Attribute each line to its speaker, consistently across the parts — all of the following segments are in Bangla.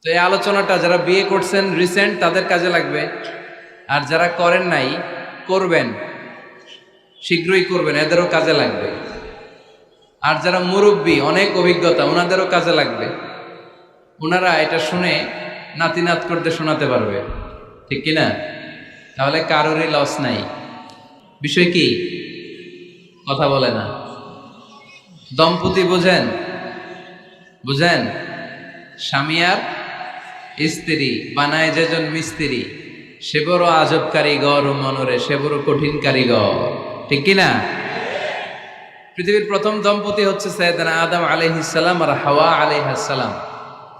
Speaker 1: তো এই আলোচনাটা যারা বিয়ে করছেন রিসেন্ট তাদের কাজে লাগবে, আর যারা করেন নাই করবেন, শীঘ্রই করবেন, এদেরও কাজে লাগবে। আর যারা মুরব্বী অনেক অভিজ্ঞতা ওনাদেরও কাজে লাগবে, ওনারা এটা শুনে নাতি নাত করতে শোনাতে পারবে, ঠিক কিনা? তাহলে কারোরই লস নাই। বিষয় কি? কথা বলে না। দম্পতি বুঝেন? বুঝেন? স্বামী আর স্ত্রী বানায় যেজন মিস্ত্রি, সে বড় আজব কারিগর ও মনরে সে বড় কঠিন কারিগর, ঠিক কিনা? পৃথিবীর প্রথম দম্পতি হচ্ছে সাইয়েদনা আদম আলাইহিস সালাম আর হাওয়া আলাইহাস সালাম।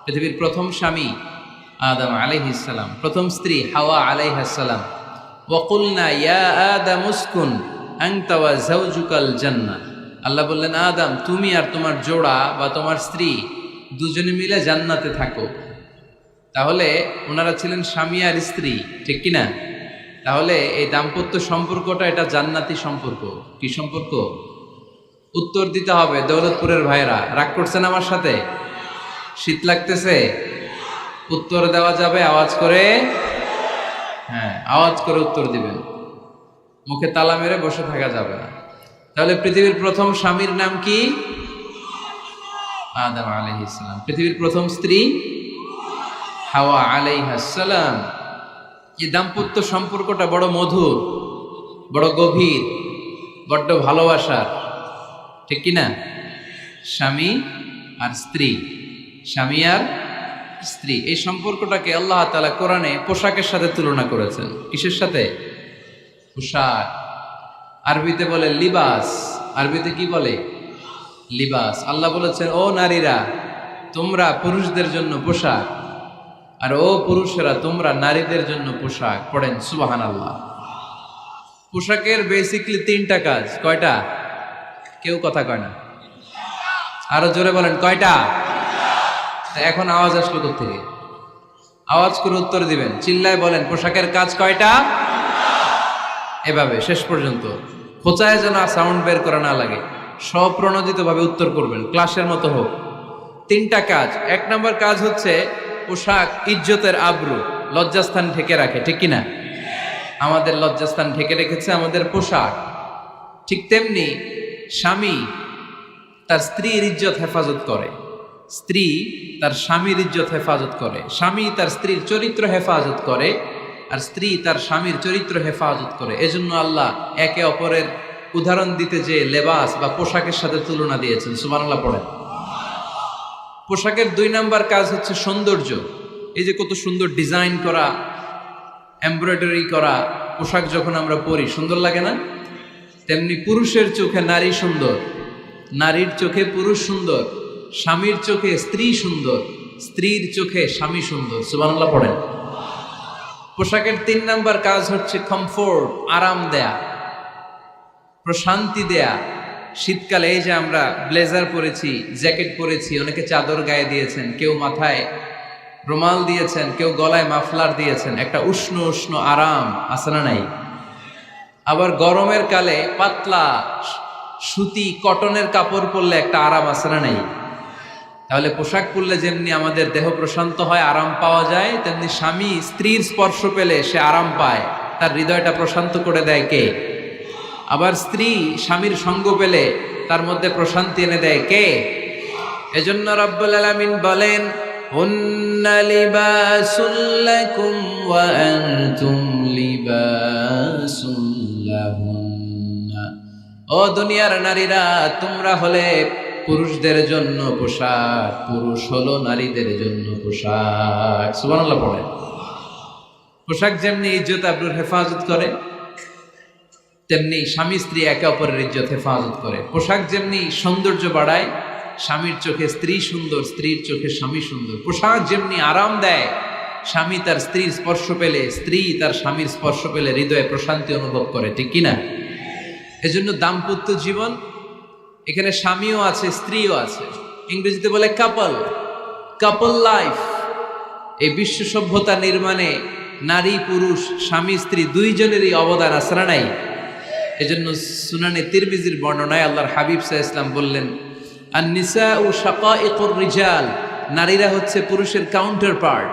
Speaker 1: পৃথিবীর প্রথম স্বামী আদম আলাইহিস সালাম, প্রথম স্ত্রী হাওয়া আলাইহাস সালাম। ওয়া কুলনা ইয়া আদম উসকুন আনতা ওয়া যাওজুকাল জান্নাহ। আল্লাহ বললেন, আদম তুমি আর তোমার জোড়া বা তোমার স্ত্রী দুজনে মিলে জান্নাতে থাকো। তাহলে ওনারা ছিলেন স্বামী আর স্ত্রী, ঠিক কিনা? তাহলে এই দাম্পত্য সম্পর্কটা এটা জান্নাতি সম্পর্ক। কি সম্পর্ক? উত্তর দিতে হবে দৌলতপুরের ভাইরা। রাগ করছেন আমার সাথে? শীত লাগতেছে? উত্তর দেওয়া যাবে আওয়াজ করে? হ্যাঁ, আওয়াজ করে উত্তর দিবেন, মুখে তালা মেরে বসে থাকা যাবে না। তাহলে পৃথিবীর প্রথম স্বামীর নাম কি? আদম আলাইহিস সালাম। পৃথিবীর প্রথম স্ত্রী হাওয়া আলাইহাস সালাম। এই দাম্পত্য সম্পর্কটা বড় মধুর, বড় গভীর, বড্ড ভালোবাসার, ঠিক কিনা? স্বামী আর স্ত্রী, স্বামী আর স্ত্রী, এই সম্পর্কটাকে আল্লাহ তাআলা কোরআনে পোশাকের সাথে তুলনা করেছেন। কিসের সাথে? পোশাক। আরবিতে বলে লিবাস। আরবিতে কি বলে? লিবাস। আল্লাহ বলেছেন, ও নারীরা তোমরা পুরুষদের জন্য পোশাক, আর ও পুরুষেরা তোমরা নারীদের জন্য পোশাক। পড়েন সুবহানাল্লাহ। পোশাকের বেসিকলি তিনটা কাজ। কয়টা? কেউ কথা কয় না, আরো জোরে বলেন কয়টা? এখন আওয়াজ আসলো কোত্থেকে? আওয়াজ করে উত্তর দিবেন, চিল্লায় বলেন পোশাকের কাজ কয়টা? এভাবে শেষ পর্যন্ত খোঁচায় যেন সাউন্ড বের করা না লাগে, স্বপ্রণোদিত ভাবে উত্তর করবেন, ক্লাসের মতো হোক। তিনটা কাজ। এক নম্বর কাজ হচ্ছে পোশাক ইজ্জতের আবরু, লজ্জাস্থান ঢেকে রাখে, ঠিক কিনা? আমাদের লজ্জাস্থান ঢেকে রেখেছে আমাদের পোশাক। ঠিক তেমনি স্বামী তার স্ত্রীর ইজ্জত হেফাজত করে, স্ত্রী তার স্বামীর ইজ্জত হেফাজত করে, স্বামী তার স্ত্রীর চরিত্র হেফাজত করে, আর স্ত্রী তার স্বামীর চরিত্র হেফাজত করে। এজন্য আল্লাহ একে অপরের উদাহরণ দিতে যে লেবাস বা পোশাকের সাথে তুলনা দিয়েছেন। সুবহানাল্লাহ পড়েন। পোশাকের দুই নাম্বার কাজ হচ্ছে সৌন্দর্য। এই যে কত সুন্দর ডিজাইন করা, এমব্রয়ডারি করা পোশাক যখন আমরা পরি সুন্দর লাগে না? তেমনি পুরুষের চোখে নারী সুন্দর, নারীর চোখে পুরুষ সুন্দর, স্বামীর চোখে স্ত্রী সুন্দর, স্ত্রীর চোখে স্বামী সুন্দর। সুবহানাল্লাহ পড়েন। পোশাকের তিন নাম্বার কাজ হচ্ছে কমফোর্ট, আরাম দেয়া, প্রশান্তি দেয়া। শীতকালে এই যে আমরা ব্লেজার পরেছি, জ্যাকেট পরেছি, অনেকে চাদর গায়ে দিয়েছেন, কেউ মাথায় রুমাল দিয়েছেন, কেউ গলায় মাফলার দিয়েছেন, একটা উষ্ণ উষ্ণ আরাম আছে না নাই? আবার গরমের কালে পাতলা সুতি কটনের কাপড় পরলে একটা আরাম আছে না নাই? তাহলে পোশাক পরলে যেমনি আমাদের দেহ প্রশান্ত হয়, আরাম পাওয়া যায়, তেমনি স্বামী স্ত্রীর স্পর্শ পেলে সে আরাম পায়, তার হৃদয়টা প্রশান্ত করে দেয় কে? আবার স্ত্রী স্বামীর সঙ্গ পেলে তার মধ্যে প্রশান্তি এনে দেয় কে? এজন্য রব্বুল আলামিন বলেন, হুন্না লিবাসুল লাকুম ওয়া আনতুম লিবাসুল লাহুন্না। ও দুনিয়ার নারীরা, তোমরা হলে পুরুষদের জন্য পোশাক, পুরুষ হলো নারীদের জন্য পোশাক। সুবহানাল্লাহ পড়েন। পোশাক যেমনি ইজ্জত আবরুর হেফাজত করে, তেমনি স্বামী স্ত্রী একে অপরের ইজ্জত হেফাজত করে। পোশাক যেমনি সৌন্দর্য বাড়ায়, স্বামীর চোখে স্ত্রী সুন্দর, স্ত্রীর চোখে স্বামী সুন্দর। পোশাক যেমনি আরাম দেয়, স্বামী তার স্ত্রীর স্পর্শ পেলে, স্ত্রী তার স্বামীর স্পর্শ পেলে হৃদয়ে প্রশান্তি অনুভব করে, ঠিক কিনা? এজন্য দাম্পত্য জীবন, এখানে স্বামীও আছে স্ত্রীও আছে, ইংরেজিতে বলে কাপল, কাপল লাইফ। এই বিশ্ব সভ্যতা নির্মাণে নারী পুরুষ, স্বামী স্ত্রী দুইজনেরই অবদান আছে না নাই? এজন্য সুনানে তিরমিজির বর্ণনায় আল্লাহর হাবিব সাল্লাল্লাহু আলাইহি ওয়াসাল্লাম বললেন, আন-নিসাউ শাকাইকুর রিজাল নারীরা হচ্ছে পুরুষের কাউন্টার পার্ট,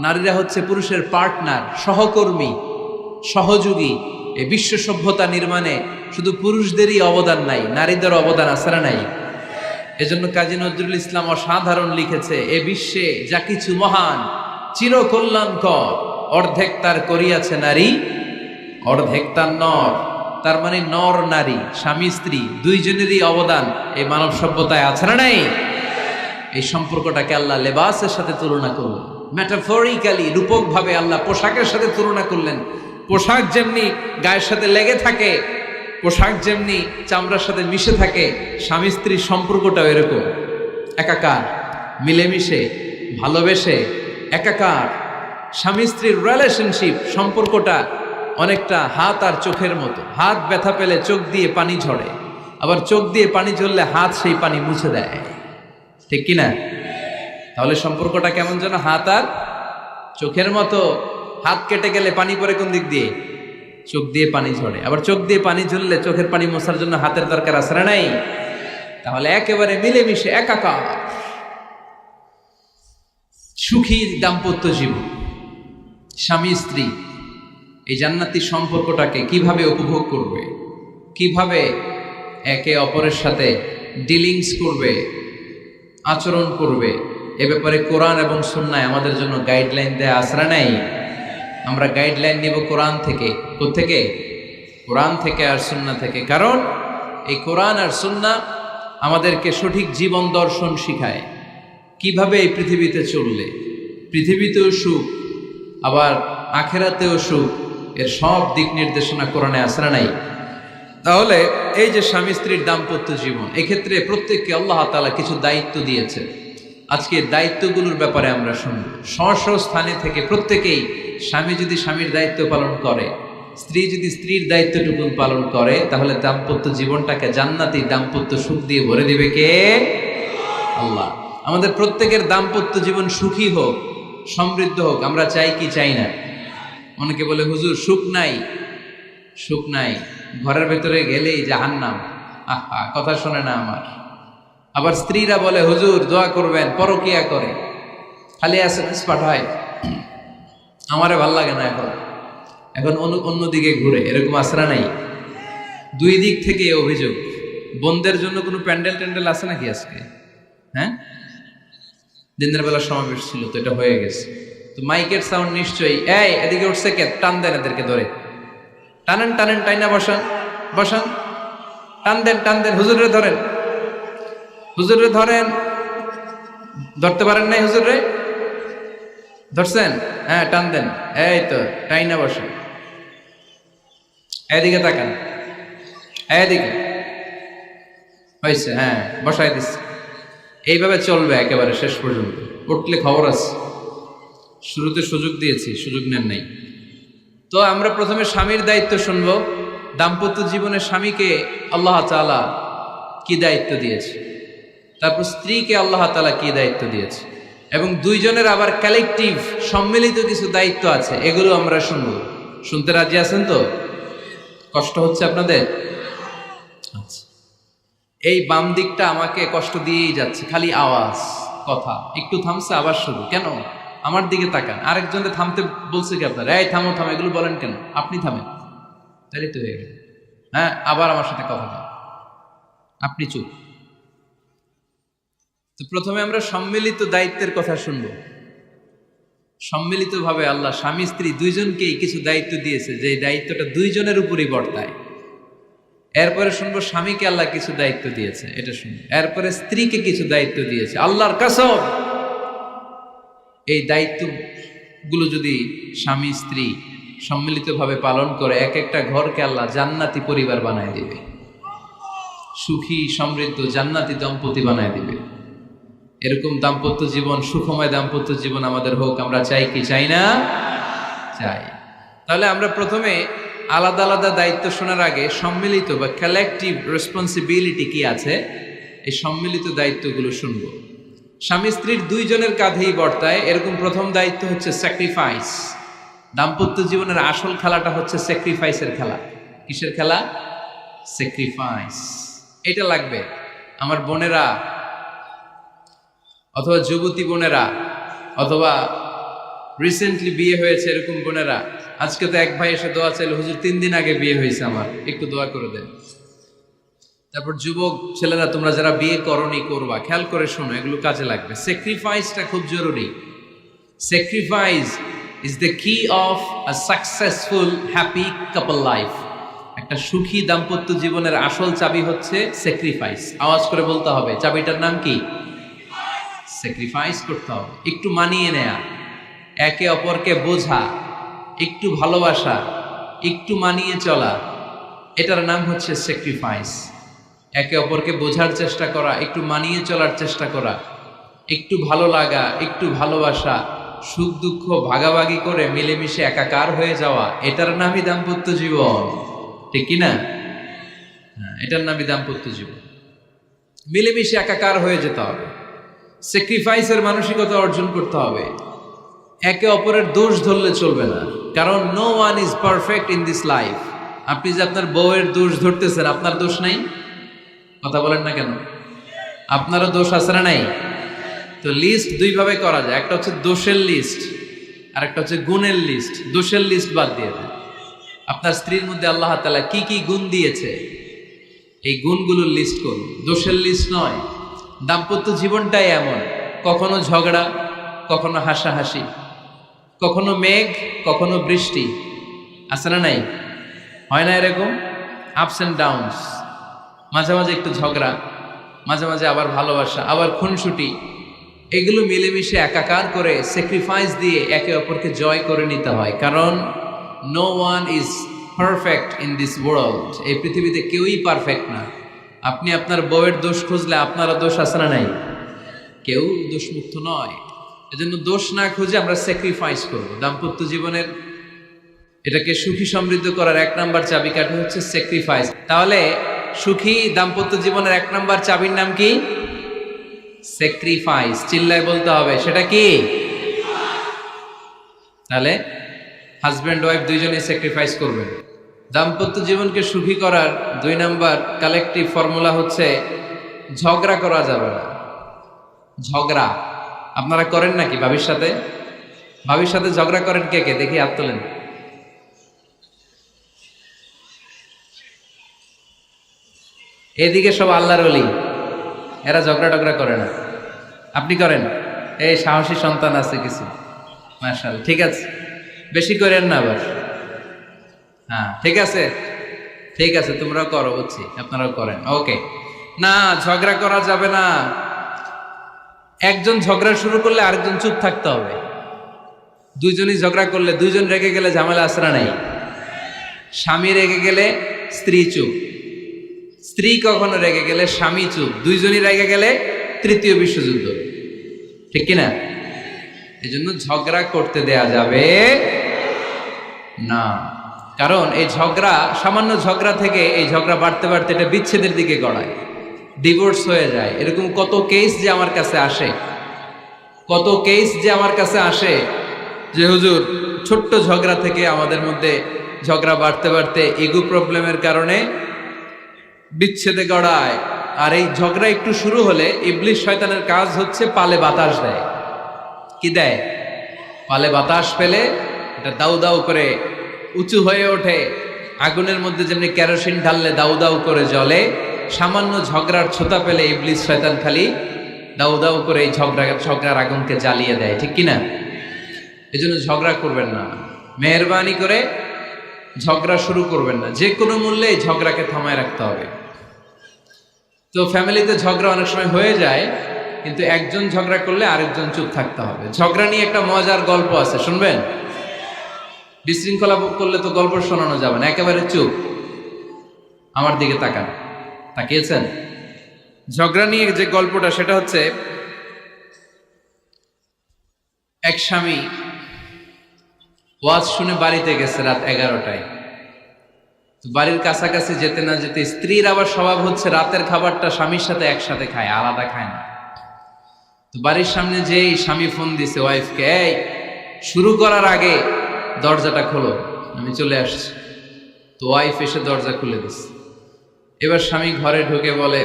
Speaker 1: নারীরা হচ্ছে পুরুষের পার্টনার, সহকর্মী, সহযোগী। এই বিশ্ব সভ্যতা নির্মাণে শুধু পুরুষদেরই অবদান নাই, নারীদের অবদান আছে না নাই? এজন্য কাজী নজরুল ইসলাম অসাধারণ লিখেছে, এ বিশ্বে যা কিছু মহান চিরকল্যাণকর, অর্ধেক তার করিয়াছে নারী, অর্ধেক তার নর। তার মানে নর নারী, স্বামী স্ত্রী দুইজনেরই অবদান এই মানব সভ্যতায় আছে না নাই? এই সম্পর্কটাকে আল্লাহ লেবাসের সাথে তুলনা করলেন, মেটাফরিক্যালি, রূপক ভাবে আল্লাহ পোশাকের সাথে তুলনা করলেন। পোশাক যেমনি গায়ের সাথে লেগে থাকে, পোশাক যেমনি চামড়ার সাথে মিশে থাকে, স্বামী স্ত্রীর সম্পর্কটাও এরকম একাকার, মিলেমিশে, ভালোবেসে একাকার। স্বামী স্ত্রীর রিলেশনশিপ সম্পর্কটা অনেকটা হাত আর চোখের মতো। হাত ব্যথা পেলে চোখ দিয়ে পানি ঝরে, আবার চোখ দিয়ে পানি ঝরলে হাত সেই পানি মুছে দেয়, ঠিক কিনা? তাহলে সম্পর্কটা কেমন যেন হাত আর চোখের মতো। হাত কেটে গেলে পানি পড়ে কোন দিক দিয়ে? চোখ দিয়ে পানি ঝরে। আবার চোখ দিয়ে পানি ঝরলে চোখের পানি মোছার জন্য হাতের দরকার আছে না নাই? তাহলে একেবারে মিলেমিশে একাকার সুখী দাম্পত্য জীবন। স্বামী স্ত্রী এই জান্নাতি সম্পর্কটাকে কিভাবে উপভোগ করবে, কিভাবে একে অপরের সাথে ডিলিংস করবে, আচরণ করবে, এ ব্যাপারে কোরআন এবং সুন্নায় আমাদের জন্য গাইডলাইন দেয়া আসরা নাই। আমরা গাইডলাইন নিব কোরআন থেকে। কোত্থেকে? কোরআন থেকে আর সুন্নাহ থেকে। কারণ এই কোরআন আর সুন্নাহ আমাদেরকে সঠিক জীবন দর্শন শিখায়, কিভাবে এই পৃথিবীতে চললে পৃথিবীতেও সুখ, আবার আখেরাতেও সুখ, এর সব দিক নির্দেশনা কোরআনে আসরা নাই। তাহলে এই যে স্বামী স্ত্রীর দাম্পত্য জীবন, এক্ষেত্রে প্রত্যেককে আল্লাহ তাআলা কিছু দায়িত্ব দিয়েছে। আজকে দায়িত্বগুলোর ব্যাপারে আমরা শুনব। স্ব স্থানে থেকে প্রত্যেকেই, স্বামী যদি স্বামীর দায়িত্ব পালন করে, স্ত্রী যদি স্ত্রীর দায়িত্বটুকু পালন করে, তাহলে দাম্পত্য জীবনটাকে জান্নাতি দাম্পত্য সুখ দিয়ে ভরে দিবে কে? আল্লাহ। আমাদের প্রত্যেকের দাম্পত্য জীবন সুখী হোক, সমৃদ্ধ হোক, আমরা চাই কি চাই না? অনেকে বলে হুজুর সুখ নাই, সুখ নাই, ঘরের ভেতরে গেলেই জাহান্নাম। আহা, কথা শোনে না আমার। আবার স্ত্রীরা বলে হুজুর দোয়া করবেন, পরকিয়া করে, খালি এসএমএস পাঠায়, আমারে ভাল লাগে না, এখন এখন অন্যদিকে ঘুরে। এরকম আসরা নাই? দুই দিক থেকে অভিযোগ। বোনদের জন্য কোনো প্যান্ডেল ট্যান্ডেল আছে নাকি আজকে? হ্যাঁ, দিনের বেলা সমাবেশ ছিল তো, এটা হয়ে গেছে তো মাইকের সাউন্ড নিশ্চয়ই। এই এদিকে উঠছে কে? টান দেন এদেরকে ধরে, টানেন টানেন, টাইনা বসান বসান, টান দেন টান দেন, হুজুরে ধরেন, হুজুরে ধরেন। ধরতে পারেন নাই হুজুরে? ধরছেন? হ্যাঁ, টান দেন। এই তো টাইনা বসেন, এদিকে তাকান, এদিকে হয়েছে, হ্যাঁ বসাই দিচ্ছে। এইভাবে চলবে একেবারে শেষ পর্যন্ত। উঠলে খবর আছে। শুরুতে সুযোগ দিয়েছি, সুযোগ নেন নাই। তো আমরা প্রথমে স্বামীর দায়িত্ব শুনবো। দাম্পত্য জীবনে স্বামীকে আল্লাহ তাআলা কি দায়িত্ব দিয়েছে, তারপর স্ত্রীকে আল্লাহ তাআলা কি দায়িত্ব দিয়েছে, এবং দুইজনের আবার কালেকটিভ সম্মিলিত কিছু দায়িত্ব আছে, এগুলো আমরা শুনবো। শুনতে রাজি আছেন তো? কষ্ট হচ্ছে আপনাদের? আচ্ছা, এই বাম দিকটা আমাকে কষ্ট দিয়েই যাচ্ছে, খালি আওয়াজ, কথা। একটু থামছে আবার শুরু। কেন? আমার দিকে তাকান। আরেকজনে থামতে বলছে কি আপনার? এই থামো থামো, এগুলো বলেন কেন? আপনি থামেন, তাহলে তো হয়ে গেল। হ্যাঁ, আবার আমার সাথে কথা বলেন, আপনি চুপ। তো প্রথমে আমরা সম্মিলিত দায়িত্বের কথা শুনব। সম্মিলিতভাবে আল্লাহ স্বামী স্ত্রী দুইজনকেই কিছু দায়িত্ব দিয়েছে, যে দায়িত্বটা দুইজনের উপরই বর্তায়। এরপরে শুনবো স্বামীকে আল্লাহ কিছু দায়িত্ব দিয়েছে, এটা শুনবো। এরপরে স্ত্রীকে কিছু দায়িত্ব দিয়েছে। আল্লাহর কসম, এই দায়িত্বগুলো যদি স্বামী স্ত্রী সম্মিলিতভাবে পালন করে, এক একটা ঘরকে আল্লাহ জান্নাতি পরিবার বানায় দিবে, সুখী সমৃদ্ধ জান্নাতি দম্পতি বানায় দিবে। এরকম দাম্পত্য জীবন, সুখময় দাম্পত্য জীবন আমাদের হোক। আমরা চাই কি চাই না? চাই। তাহলে আমরা প্রথমে আলাদা আলাদা দায়িত্ব শোনার আগে সম্মিলিত বা কালেকটিভ রেসপন্সিবিলিটি কি আছে, এই সম্মিলিত দায়িত্বগুলো শুনবো। স্বামী স্ত্রীর দুইজনের কাঁধেই বর্তায় এরকম প্রথম দায়িত্ব হচ্ছে স্যাক্রিফাইস। দাম্পত্য জীবনের আসল খেলাটা হচ্ছে স্যাক্রিফাইসের খেলা। কিসের খেলা? স্যাক্রিফাইস। এটা লাগবে। আমার বোনেরা অথবা যুবতী বোনেরা, অথবা রিসেন্টলি বিয়ে হয়েছে এরকম বোনেরা, আজকে তো এক ভাই এসে দোয়া চাইল, হুজুর 3 দিন আগে বিয়ে হয়েছে আমার, একটু দোয়া করে দেন। তারপর যুবক ছেলেরা, তোমরা যারা বিয়ে করনি করবা, খেয়াল করে শোনো, এগুলো কাজে লাগবে। স্যাক্রিফাইসটা খুব জরুরি। স্যাক্রিফাইস ইজ দ্য কি of a successful happy couple life. একটা সুখী দাম্পত্য জীবনের আসল চাবি হচ্ছে স্যাক্রিফাইস। আওয়াজ করে বলতে হবে, চাবিটার নাম কি? স্যাক্রিফাইস করতে হবে, একটু মানিয়ে নেয়া, একে অপরকে বোঝা, একটু ভালোবাসা, একটু মানিয়ে চলা, এটার নাম হচ্ছে স্যাক্রিফাইস। একে অপরকে বোঝার চেষ্টা করা, একটু মানিয়ে চলার চেষ্টা করা, একটু ভালো লাগা, একটু ভালোবাসা, সুখ দুঃখ ভাগাভাগি করে মিলেমিশে একাকার হয়ে যাওয়া, এটার নামই দাম্পত্য জীবন, ঠিক কিনা? এটার নামই দাম্পত্য জীবন। মিলেমিশে একাকার হয়ে যেতে হবে, স্যাক্রিফাইসের মানসিকতা অর্জন করতে হবে। একে অপরের দোষ ধরলে চলবে না, কারণ no one is perfect in this life. আপনি যে আপনার বউয়ের দোষ ধরতেছেন, আপনার দোষ নাই? কথা বলেন না কেন? আপনারও দোষ আছে না নাই? তো লিস্ট দুই ভাবে করা যায়, একটা হচ্ছে দোষের লিস্ট, আর একটা হচ্ছে গুণের লিস্ট। দোষের লিস্ট বাদ দিয়ে দেন। আপনার স্ত্রীর মধ্যে আল্লাহ তাআলা কি কি গুণ দিয়েছে, এই গুণগুলোর লিস্ট করুন, দোষের লিস্ট নয়। দাম্পত্য জীবনটাই এমন, কখনো ঝগড়া, কখনো হাসাহাসি, কখনো মেঘ, কখনো বৃষ্টি, আছে না নাই? হয় না এরকম? আপস অ্যান্ড ডাউনস, মাঝে মাঝে একটু ঝগড়া, মাঝে মাঝে আবার ভালোবাসা, আবার খুনসুটি, এগুলো মিলেমিশে একাকার করে স্যাক্রিফাইস দিয়ে একে অপরকে জয় করে নিতে হয়। কারণ no one is perfect in this world. এই পৃথিবীতে কেউই পারফেক্ট না। আপনি আপনার বউয়ের দোষ খুঁজলে আপনারও দোষ আছে না নাই? কেউ দোষমুক্ত নয়। এজন্য দোষ না খুঁজে আমরা স্যাক্রিফাইস করব। দাম্পত্য জীবনের এটাকে সুখী সমৃদ্ধ করার 1 নাম্বার চাবিকাঠি হচ্ছে স্যাক্রিফাইস। তাহলে সুখী দাম্পত্য জীবনের 1 নাম্বার চাবির নাম কি? স্যাক্রিফাইস। চিল্লায় বলতে হবে, সেটা কি? তাহলে হাজব্যান্ড ওয়াইফ দুইজনেই স্যাক্রিফাইস করবেন। দাম্পত্য জীবনকে সুখী করার 2 নাম্বার কালেকটিভ ফর্মুলা হচ্ছে ঝগড়া করা যাবে না। ঝগড়া আপনারা করেন নাকি ভাবির সাথে? ভাবির সাথে ঝগড়া করেন কে কে? দেখি হাত তোলেন। এদিকে সব আল্লাহর ওলি, এরা ঝগড়া টগড়া করে না। আপনি করেন? এই সাহসী সন্তান আছে কিছু, মাশাআল্লাহ। ঠিক আছে, বেশি করেন না আবার। হ্যাঁ ঠিক আছে, ঠিক আছে, তোমরাও করো, বুঝছি, আপনারাও করেন। ওকে, না ঝগড়া করা যাবে না। একজন ঝগড়া শুরু করলে আরেকজন চুপ থাকতে হবে। দুইজনই ঝগড়া করলে, দুইজন রেগে গেলে ঝামেলা আসরা নাই। স্বামী রেগে গেলে স্ত্রী চুপ, স্ত্রী কখনো রেগে গেলে স্বামী চুপ, দুইজনই রেগে গেলে তৃতীয় বিশ্বযুদ্ধ, ঠিক কিনা? এই জন্য ঝগড়া করতে দেয়া যাবে না। কারণ এই ঝগড়া, সামান্য ঝগড়া থেকে এই ঝগড়া বাড়তে বাড়তে এটা বিচ্ছেদের দিকে গড়ায়, ডিভোর্স হয়ে যায়। এরকম কত কেস যে আমার কাছে আসে, কত কেস যে আমার কাছে আসে যে হুজুর ছোট্ট ঝগড়া থেকে আমাদের মধ্যে ঝগড়া বাড়তে বাড়তে ইগো প্রবলেমের কারণে বিচ্ছেদে গড়ায়। আর এই ঝগড়া একটু শুরু হলে ইবলিস শয়তানের কাজ হচ্ছে পালে বাতাস দেয়। কি দেয়? পালে বাতাস পেলে এটা দাউ দাউ করে উঁচু হয়ে ওঠে। আগুনের মধ্যে যেমনি কেরোসিন ঢাললে দাউ দাউ করে জ্বলে, সামান্য ঝগড়ার ছোতা পেলে ইবলিস শয়তান খালি দাউ দাউ করে এই ঝগড়ার আগুনকে জ্বালিয়ে দেয়, ঠিক কিনা? এই জন্য ঝগড়া করবেন না, মেহরবানি করে ঝগড়া শুরু করবেন না। যে কোনো মূল্যে এই ঝগড়াকে থামায় রাখতে হবে। তো ফ্যামিলিতে ঝগড়া অনেক সময় হয়ে যায়, কিন্তু একজন ঝগড়া করলে আরেকজন চুপ থাকতে হবে। ঝগড়া নিয়ে একটা মজার গল্প আছে, শুনবেন? বিশৃঙ্খলা করলে তো গল্প শোনানো যাবে না, একেবারে চুপ। আমার দিকে তাকান, তাকিয়েছেন? ঝগড়া নিয়ে যে গল্পটা, সেটা হচ্ছে এক স্বামী ওয়াজ শুনে বাড়িতে গেছে রাত 11টায়। তো বাড়ির কাছাকাছি যেতে না যেতে স্ত্রীর আবার স্বভাব হচ্ছে রাতের খাবারটা স্বামীর সাথে একসাথে খায়, আলাদা খায় না। তো বাড়ির সামনে যেই স্বামী ফোন দিছে ওয়াইফকে, এই শুরু করার আগে দরজাটা খোলো, আমি চলে আসছি। তো ওয়াইফ এসে দরজা খুলে দিছে। এবার স্বামী ঘরে ঢুকে বলে,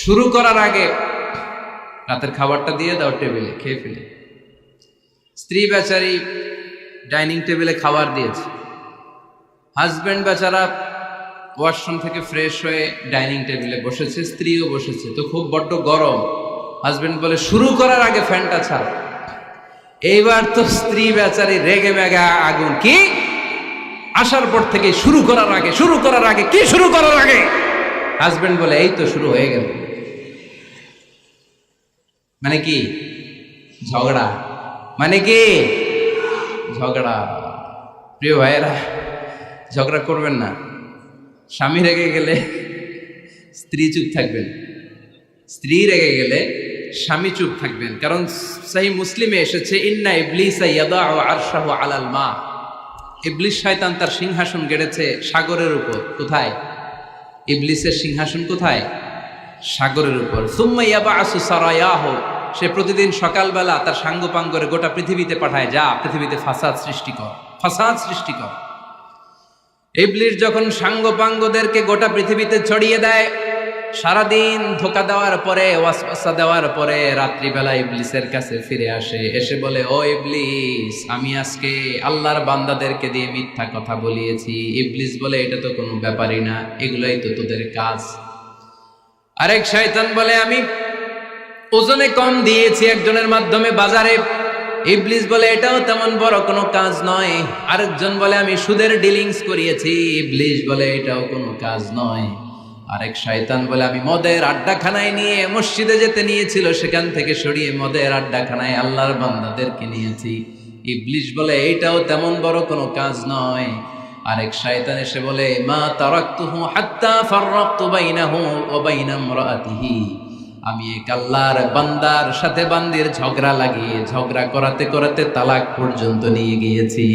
Speaker 1: শুরু করার আগে রাতের খাবারটা দিয়ে দাও টেবিলে, খেয়ে ফেলি। স্ত্রী বেচারি ডাইনিং টেবিলে খাবার দিয়েছে, হাজব্যান্ড বেচারা ওয়াশরুম থেকে ফ্রেশ হয়ে ডাইনিং টেবিলে বসেছে, স্ত্রীও বসেছে। তো খুব বড্ড গরম। হাজব্যান্ড বলে শুরু করার আগে ফ্যানটা ছাড়। এইবার তো স্ত্রী বেচারি রেগে মেগে আগুন, কি আসার পর থেকে শুরু করার আগে কি শুরু করার আগে? হাজব্যান্ড বলে এই তো শুরু হয়ে গেল। মানে কি? ঝগড়া। মানে কি? ঝগড়া। প্রিয় ভাইয়েরা, ঝগড়া করবেন না। স্বামী রেগে গেলে স্ত্রী চুপ থাকবেন, স্ত্রী রেগে গেলে স্বামী চুপ থাকবেন। কারণ সহিহ মুসলিমে এসেছে, ইন্না ইবলিসা ইয়াদাউ আরশাহু আলাল মা। ইবলিস শয়তান তার সিংহাসন গেড়েছে সাগরের উপর। কোথায়? ইবলিসের সিংহাসন কোথায়? সাগরের উপর। সুম্মা ইয়াবাসু সারায়াহু, সে প্রতিদিন সকালবেলা তার সাঙ্গপাঙ্গরে গোটা পৃথিবীতে পাঠায়, যা পৃথিবীতে ফাসাদ সৃষ্টি কর। ইবলিস যখন সাঙ্গপাঙ্গদেরকে গোটা পৃথিবীতে ছড়িয়ে দেয়, সারাদিন ধোকা দেওয়ার পরে, ওয়াসওয়াসা দেওয়ার পরে, রাত্রিবেলা ইবলিসের কাছে ফিরে আসে, এসে বলে, ও ইবলিস, আমি আজকে আল্লাহর বান্দাদেরকে দিয়ে মিথ্যা কথা বলিয়েছি। ইবলিস বলে, এটা তো কোনো ব্যাপারই না, এগুলাই তো তোদের কাজ। আরেক শয়তান বলে, আমি ওজনে কম দিয়েছি একজনের মাধ্যমে বাজারে। ইবলিস বলে, এটাও তেমন বড় কোনো কাজ নয়। আরেকজন বলে, আমি সুদের ডিলিংস করিয়েছি। ইবলিস বলে, এটাও কোনো কাজ নয়। আরেক শয়তান বলে, আমি মদের আড্ডাখানায় নিয়ে মসজিদে যেতে নিয়েছিল, সেখান থেকে সরিয়ে মদের আড্ডাখানায় আল্লাহর বান্দাদেরকে নিয়েছি। ইবলিস বলে, এইটাও তেমন বড় কোনো কাজ নয়। আরেক শয়তান এসে বলে, মা তারাকতুহু হাত্তা ফাররাকতু বাইনাহু ওয়া বাইনা ইমরাআতিহি, আমি এক আল্লাহর বান্দার সাথে বান্দির ঝগড়া লাগিয়ে ঝগড়া করাতে করাতে তালাক পর্যন্ত নিয়ে গিয়েছি।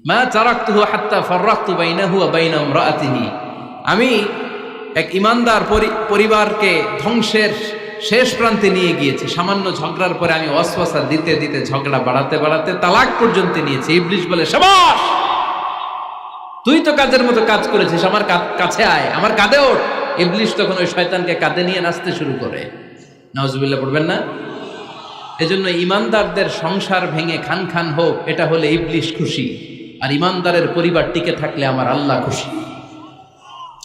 Speaker 1: মা তারাকতুহু হাত্তা ফাররাকতু বাইনাহু ওয়া বাইনা ইমরাআতিহি, আমি এক ইমানদার পরিবারকে ধ্বংসের শেষ প্রান্তে নিয়ে গিয়েছি। সামান্য ঝগড়ার পরে আমি ওয়াসওয়াসা দিতে দিতে ঝগড়া বাড়াতে বাড়াতে তালাক পর্যন্ত নিয়েছি। ইবলিস বলে, শাবাশ, তুই তো কাজের মতো কাজ করেছিস, আমার কাছে আয়, আমার কাঁধে ওঠ। ইবলিস তখন ওই শয়তানকে কাঁধে নিয়ে নাচতে শুরু করে। নাউজুবিল্লাহ পড়বেন না? এজন্য ইমানদারদের সংসার ভেঙে খান খান হোক, এটা হলে ইবলিস খুশি, আর ইমানদারের পরিবার টিকে থাকলে আমার আল্লাহ খুশি।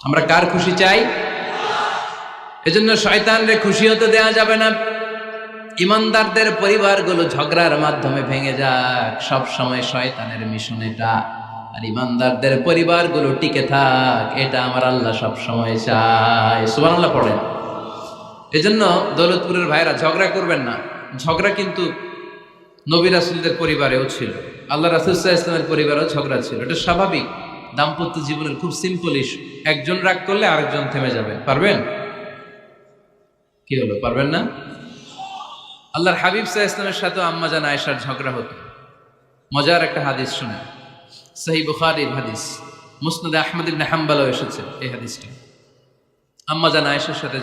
Speaker 1: আমরা কার খুশি চাই? এজন্য শয়তানরে খুশি হতে দেয়া যাবে না। ইমানদারদের পরিবারগুলো ঝগড়ার মাধ্যমে ভেঙে যাক, সব সময় শয়তানের মিশন এটা। আর ইমানদারদের পরিবারগুলো টিকে থাক, এটা আমার আল্লাহ সব সময় চায়। সুবহানাল্লাহ পড়েন। এজন্য দৌলতপুরের ভাইরা ঝগড়া করবেন না। ঝগড়া কিন্তু নবী রাসূলদের পরিবারেও ছিল, আল্লাহ রাসূল সাল্লাল্লাহু আলাইহি ওয়াসাল্লামের পরিবারেও ঝগড়া ছিল। এটা স্বাভাবিক। দাম্পত্য জীবনের খুব সিম্পল ইস্যু। একজন রাগ করলে আরেকজন থেমে যাবে। পারবেন? কি হলো, পারবেন না? আল্লাহর হাবিব সাল্লাল্লাহু আলাইহি ওয়াসাল্লামের সাথে আম্মা জান আয়েশার ঝগড়া হতো। মজার একটা হাদিস শুনে, সহিহ বুখারীর হাদিস, মুসনাদ আহমদ ইবনে হাম্বলও এসেছে এই হাদিসটা। আম্মা জান আয়েশার সাথে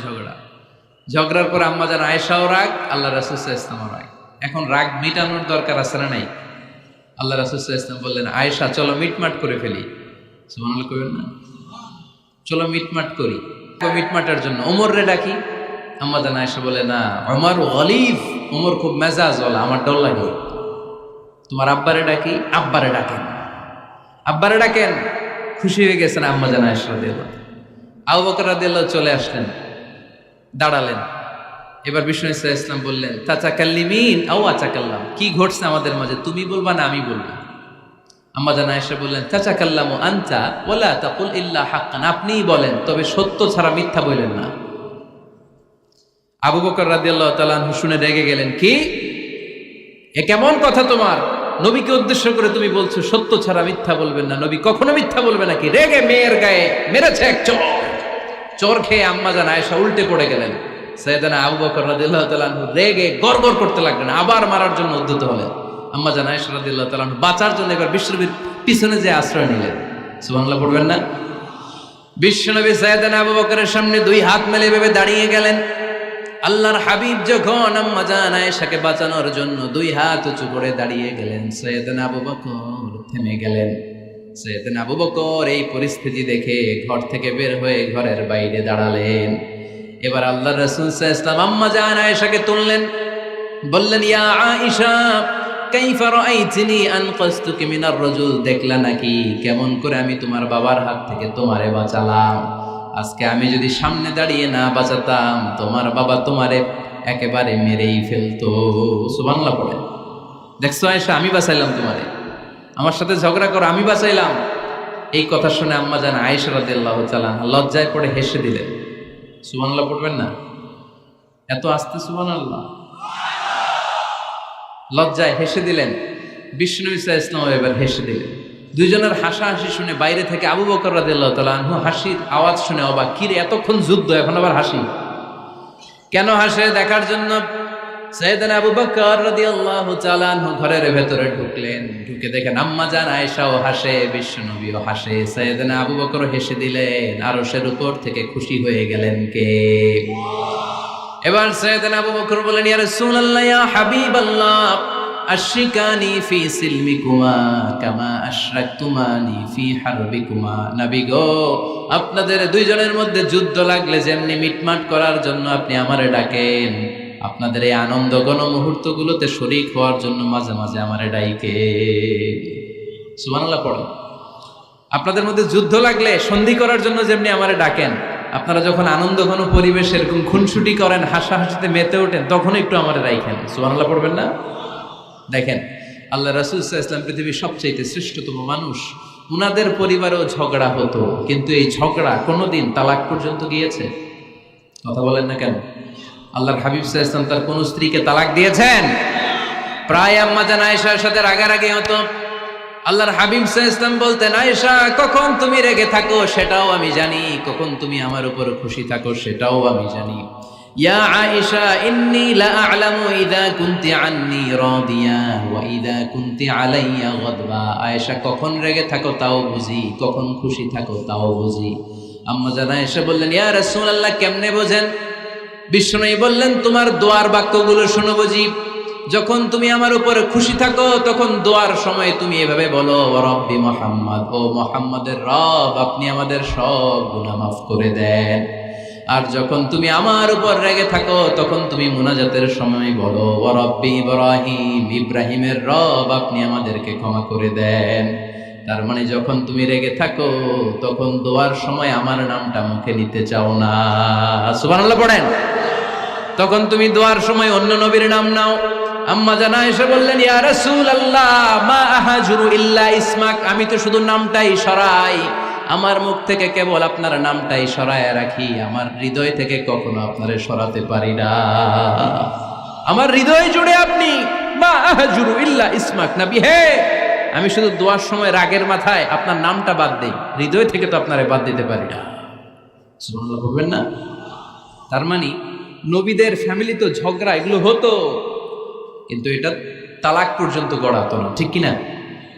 Speaker 1: ঝগড়ার পর আম্মা জান আয়েশাও রাগ, আল্লাহ রাসূল সাল্লাল্লাহু আলাইহি ওয়াসাল্লামও রাগ। এখন রাগ মিটানোর দরকার আছে না নাই? আল্লাহ রাসূল সাল্লাল্লাহু আলাইহি ওয়াসাল্লাম বললেন, আয়েশা চলো মিটমাট করে ফেলি। সুবহানাল্লাহ কইবেন না? চলো মিটমাট করি। মিটমাটের জন্য ওমর রে ডাকি। আম্মা জান আয়েশা বলে, না, ওমর গলিব, ওমর খুব মেজাজওয়ালা, আমার ডর লাগে। তোমার আব্বারে ডাকি। আব্বারে ডাকেন, আব্বারে ডাকেন। খুশি হয়ে গেছেন আম্মা জান আয়েশা রাদিয়াল্লাহু। আবু বকর রাদিয়াল্লাহু চলে আসলেন, দাঁড়ালেন। এবার বিষ্ণু সাল্লাল্লাহু আলাইহি ওয়াসাল্লাম বললেন, তাতাকাল্লিমিন আও আতাকাল্লাম, কি ঘটছে আমাদের মাঝে, তুমি বলবা না আমি বলবো? আম্মা জান আয়েশা বললেন, তাতাকাল্লামু আনতা ওয়ালা তাকুল ইল্লা হাক্কান, আপনিই বলেন, তবে সত্য ছাড়া মিথ্যা বলেন না। আবু বকর রাদিয়াল্লাহু তাআলা আনহু শুনে রেগে গেলেন, কি এ কেমন কথা তোমার? নবীকে উদ্দেশ্য করে তুমি বলছো সত্য ছাড়া মিথ্যা বলবেন না, নবী কখনো মিথ্যা বলবে নাকি? রেগে মেয়ের গায়ে মেরেছে এক চোর খেয়ে আম্মা জান আয়েশা উল্টে পড়ে গেলেন। সাইয়েদনা আবু বকর রাদিয়াল্লাহু তাআলা আনহু রেগে গড়গড় করতে লাগলেন, আবার মারার জন্য উদ্যত হলেন। আম্মা জান আয়েশা রাদিয়াল্লাহু তাআলা আনহু বাঁচার জন্য এবার বিশ্বনবীর পিছনে যে আশ্রয় নিলেন। সুবহানাল্লাহ পড়বেন না? বিশ্বনবী সাইয়েদনা আবু বকরের সামনে দুই হাত মেলে ভেবে দাঁড়িয়ে গেলেন। আল্লাহর হাবিব যখন আম্মা জান আয়েশাকে বাঁচানোর জন্য দুই হাত উঁচু করে দাঁড়িয়ে গেলেন, সাইয়েদনা আবু বকর থেমে গেলেন। সাইয়েদনা আবু বকর এই পরিস্থিতি দেখে ঘর থেকে বের হয়ে ঘরের বাইরে দাঁড়ালেন। এবার আল্লাহ রাসূল সাল্লাল্লাহু আলাইহি ওয়াসাল্লাম আম্মা জান আয়েশাকে তুললেন, বললেন, ইয়া আয়েশা কাইফা রাআইতিনি আনকাসতুকি মিনার রাজুল, দেখলা নাকি কেমন করে আমি তোমার বাবার হাত থেকে তোমারে বাঁচালাম। আজকে আমি যদি সামনে দাঁড়িয়ে না বাঁচাতাম, তোমার বাবা তোমারে একেবারে মেরেই ফেলতো। সুবহানাল্লাহ পড়ে। দেখছো আয়েশা, আমি বাঁচাইলাম তোমারে, আমার সাথে ঝগড়া করো, আমি বাঁচাইলাম। এই কথা শুনে আম্মা জান আয়েশা রাদিয়াল্লাহু তাআলা লজ্জায় পড়ে হেসে দিলেন। সুবহানাল্লাহ পড়বেন না? এত আস্তে সুবহানাল্লাহ। লজ্জায় হেসে দিলেন। বিষ্ণু ইসা ইসলাম এবার হেসে দিলেন। দুইজনের হাসাহাসি শুনে বাইরে থেকে আবু বকর রাদিয়াল্লাহু তাআলা আনহু হাসির আওয়াজ শুনে অবাক, কি রে এতক্ষণ যুদ্ধ, এখন আবার হাসি কেন? হাসে দেখার জন্য সাইয়েদনা আবু বকর রাদিয়াল্লাহু তাআলা আনহু ঘরের ভেতরে ঢুকলেন। ঢুকে দেখেন আম্মা জান আয়েশাও হাসে, বিশ্বনবীও হাসে, সাইয়েদনা আবু বকর হেসে দিলেন। আরশের উপর থেকে খুশি হয়ে গেলেন কে? এবার সাইয়েদনা আবু বকর বলেন, ইয়া রাসূলুল্লাহ, ইয়া হাবিবাল্লাহ, আশরিকানি ফি সিলমিকুমা কামা আশরাকতুমানি ফি হারবিকুমা। নবী গো, আপনাদের দুইজনের মধ্যে যুদ্ধ লাগলে যেমনি মিটমাট করার জন্য আপনি আমারে ডাকেন, আপনাদের এই আনন্দ ঘন মুহূর্তগুলোতে শরীক হওয়ার জন্য মাঝে মাঝে আমারে ডাইকে। সুবহানাল্লাহ পড়ো। আপনাদের মধ্যে যুদ্ধ লাগলে সন্ধি করার জন্য যেমনি আমারে ডাকেন, আপনারা যখন আনন্দ ঘন পরিবেশ এরকম খুনসুটি করেন, হাসাহাসিতে মেতে ওঠেন, তখন একটু আমারে রাইখেন। সুবহানাল্লাহ পড়বেন না? দেখেন আল্লাহ রাসূল সাল্লাল্লাহু আলাইহি ওয়াসাল্লাম পৃথিবীর সবচেয়ে শ্রেষ্ঠতম মানুষ। উনাদের পরিবারেও ঝগড়া হতো, কিন্তু এই ঝগড়া কোনোদিন তালাক পর্যন্ত গিয়েছে? কথা বলেন না কেন? আল্লাহর হাবিব সাল্লাল্লাহু আলাইহি ওয়াসাল্লাম তার কোন স্ত্রীকে তালাক দিয়েছেন? প্রায় আম্মা জান আয়েশার সাথে রাগারাগি হতো। আল্লাহর হাবিব সাল্লাল্লাহু আলাইহি ওয়াসাল্লাম বলতেন, আয়েশা কখন তুমি রেগে থাকো সেটাও আমি জানি, কখন তুমি আমার উপর খুশি থাকো সেটাও আমি জানি। ইয়া আয়েশা ইন্নী লা আ'লামু ইযা কুনতি আন্নী রাদিয়া ওয়া ইযা কুনতি আলাইয়া গাদবা। আয়েশা কখন রেগে থাকো তাও বুঝি, কখন খুশি থাকো তাও বুঝি। আম্মা জান আয়েশা বললেন, ইয়া রাসূলুল্লাহ কেমনে বোঝেন? বিষ্ণু বললেন, তোমার দোয়ার বাক্যগুলো শোনো বুঝি। যখন তুমি আমার উপরে খুশি থাকো তখন দোয়ার সময় তুমি এভাবে বলো, ওয়া রাব্বি মুহাম্মদ, ও মুহাম্মাদের রব, আপনি আমাদের সব গুনাহ মাফ করে দেন। আর যখন তুমি আমার উপর রেগে থাকো তখন তুমি মুনাজাতের সময় বলো, ওয়া রাব্বি ইব্রাহিম, ইব্রাহিমের রব, আপনি আমাদেরকে ক্ষমা করে দেন। তার মানে যখন তুমি রেগে থাকো তখন দোয়ার সময় আমার নামটা মুখে নিতে চাও না। সুবহানাল্লাহ পড়েন। তখন তুমি দোয়ার সময় অন্য নবীর নাম নাও। আম্মা জান আয়েশা বললেন, ইয়া রাসূলুল্লাহ মা আহাজুরু ইল্লা ইসমাক, আমি তো শুধু নামটাই সরাই, আমার মুখ থেকে কেবল আপনার নামটাই সরায় রাখি, আমার হৃদয় থেকে কখনো আপনারে সরাতে পারি না। আমার হৃদয় জুড়ে আপনি, মা আহাজুরু ইল্লা ইসমাক, নবী হে, আমি শুধু দোয়ার সময় রাগের মাথায় আপনার নামটা বাদ দেই, হৃদয় থেকে তো আপনারে বাদ দিতে পারি না। সুবহানাল্লাহ বলবেন না? তার মানে নবীদের ফ্যামিলি তো ঝগড়া এগুলো হতো, কিন্তু এটা তালাক পর্যন্ত গড়াতো না, ঠিক কিনা?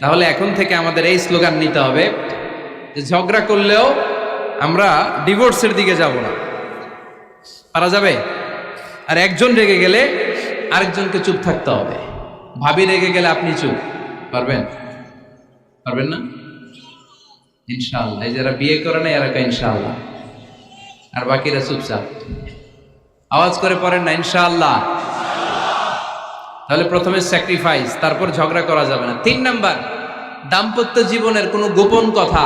Speaker 1: তাহলে এখন থেকে আমাদের এই স্লোগান নিতে হবে যে ঝগড়া করলেও আমরা ডিভোর্সের দিকে যাব না। পারা যাবে? আর একজন রেগে গেলে আরেকজনকে চুপ থাকতে হবে। ভাবি রেগে গেলে আপনি চুপ, পারবেন? পারবেন না? ইনশাআল্লাহ। এই যারা বিয়ে করে না এরা ইনশাআল্লাহ, আর বাকিরা চুপচাপ। আওয়াজ করে পড়েন না ইনশাআল্লাহ। তাহলে প্রথমে স্যাক্রিফাইস, তারপর ঝগড়া করা যাবে না। 3 নাম্বার, দাম্পত্য জীবনের কোনো গোপন কথা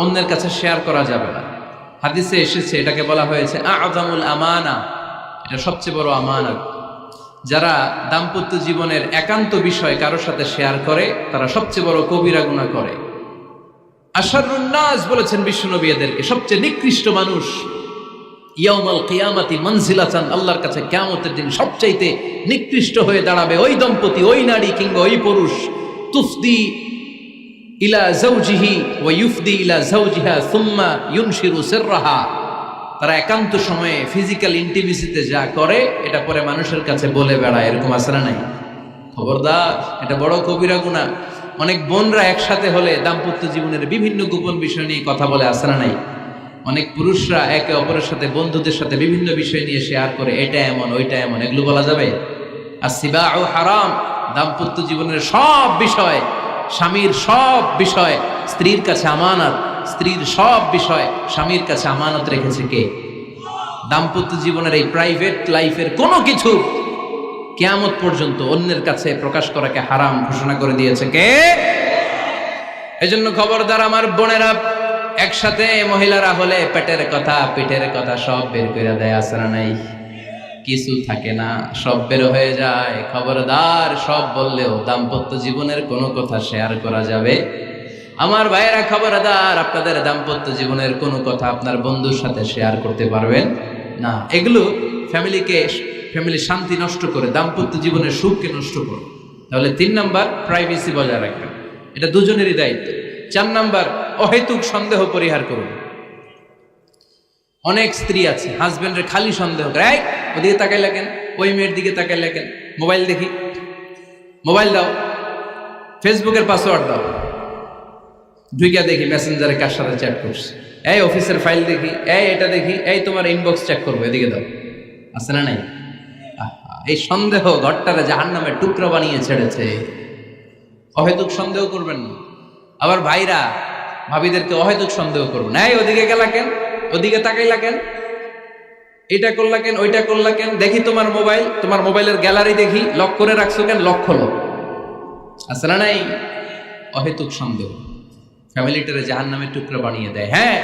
Speaker 1: অন্যের কাছে শেয়ার করা যাবে না। হাদিসে এসেছে, এটাকে বলা হয়েছে আ'যামুল আমানা, এটা সবচেয়ে বড় আমানত। যারা দাম্পত্য জীবনের একান্ত বিষয় কারোর সাথে শেয়ার করে তারা সবচেয়ে বড় কবিরা গুনাহ করে। আশারুন নাস বলেছেন বিশ্বনবী এদেরকে, সবচেয়ে নিকৃষ্ট মানুষ। ইয়াউমাল কিয়ামাতি মানজিলাতান, আল্লাহর কাছে কিয়ামতের দিন সবচাইতে নিকৃষ্ট হয়ে দাঁড়াবে ওই দম্পতি, ওই নারী কিংবা ওই পুরুষ, তুফদি ইলা যাওজিহি ওয়া ইউফদি ইলা যাওজিহা সুম্মা ইউনশিরু সিররাহা। তারা একান্ত সময়ে ফিজিক্যাল ইন্টিমেসিতে যা করে এটা পরে মানুষের কাছে বলে বেড়ায়, এরকম আছে না নাই? খবরদার, এটা বড় কবিরা গুনাহ। অনেক বোনরা একসাথে হলে দাম্পত্য জীবনের বিভিন্ন গোপন বিষয় নিয়ে কথা বলে, আছে না নাই? অনেক পুরুষরা একে অপরের সাথে, বন্ধুদের সাথে বিভিন্ন বিষয় নিয়ে শেয়ার করে, এটা এমন ওইটা এমন, এগুলো বলা যাবে? আসিবাউ হারাম। দাম্পত্য জীবনের সব বিষয়, স্বামীর সব বিষয় স্ত্রীর কাছে আমানত, স্ত্রীর সব বিষয় স্বামীর কাছে আমানত রেখেছে কে? দাম্পত্য জীবনের এই প্রাইভেট লাইফের কোনো কিছু কিয়ামত পর্যন্ত অন্যের কাছে প্রকাশ করাকে হারাম ঘোষণা করে দিয়েছে কে? এজন্য খবরদার আমার বোনেরা, একসাথে মহিলারা হলে পেটের কথা পিঠের কথা সব বের করে দেয়, আসরা নাই কিছু থাকে না, সব বের হয়ে যায়। খবরদার, সব বললেও দাম্পত্য জীবনের কোনো কথা শেয়ার করা যাবে। আমার ভাইয়েরা খবরদার, আপনাদের দাম্পত্য জীবনের কোনো কথা আপনার বন্ধুর সাথে শেয়ার করতে পারবেন না। এগুলো ফ্যামিলি শান্তি নষ্ট করে, দাম্পত্য জীবনের সুখকে নষ্ট করে। তাহলে 3 নাম্বার, প্রাইভেসি বজায় রাখবেন, এটা দুজনেরই দায়িত্ব। 4 নাম্বার, অহেতুক সন্দেহ পরিহার করুন। অনেক স্ত্রী আছে হাজবেন্ডের খালি সন্দেহ করে, এই ওদিকে তাকাই লাগেন, ওই মেয়ের দিকে তাকাই লাগেন, মোবাইল দেখি, মোবাইল দাও, ফেসবুকের পাসওয়ার্ড দাও, ঢুইকা দেখি মেসেঞ্জারে কার সাথে চ্যাট করছে, এই অফিসের ফাইল দেখি, এই এটা দেখি, এই তোমার ইনবক্স চেক করবো, এদিকে দাও, আছে না নাই? এই সন্দেহ ঘরটারে জাহান্নামের টুকরা বানিয়ে ছেড়েছে। অহেতুক সন্দেহ করবেন না। আবার ভাইরা ভাবিদেরকে অহেতুক সন্দেহ করবেন, এই ওদিকে গেলা কেন, ওদিকে তাকাইলা কেন, এটা করলা কেন, ওইটা করলা কেন, দেখি তোমার মোবাইল, তোমার মোবাইলের গ্যালারি দেখি, লক করে রাখছো কেন, লক খোলো, আছে না নাই? অহেতুক সন্দেহ ফ্যামিলিটারে জাহান্নামের টুকরা বানিয়ে দেয়। হ্যাঁ,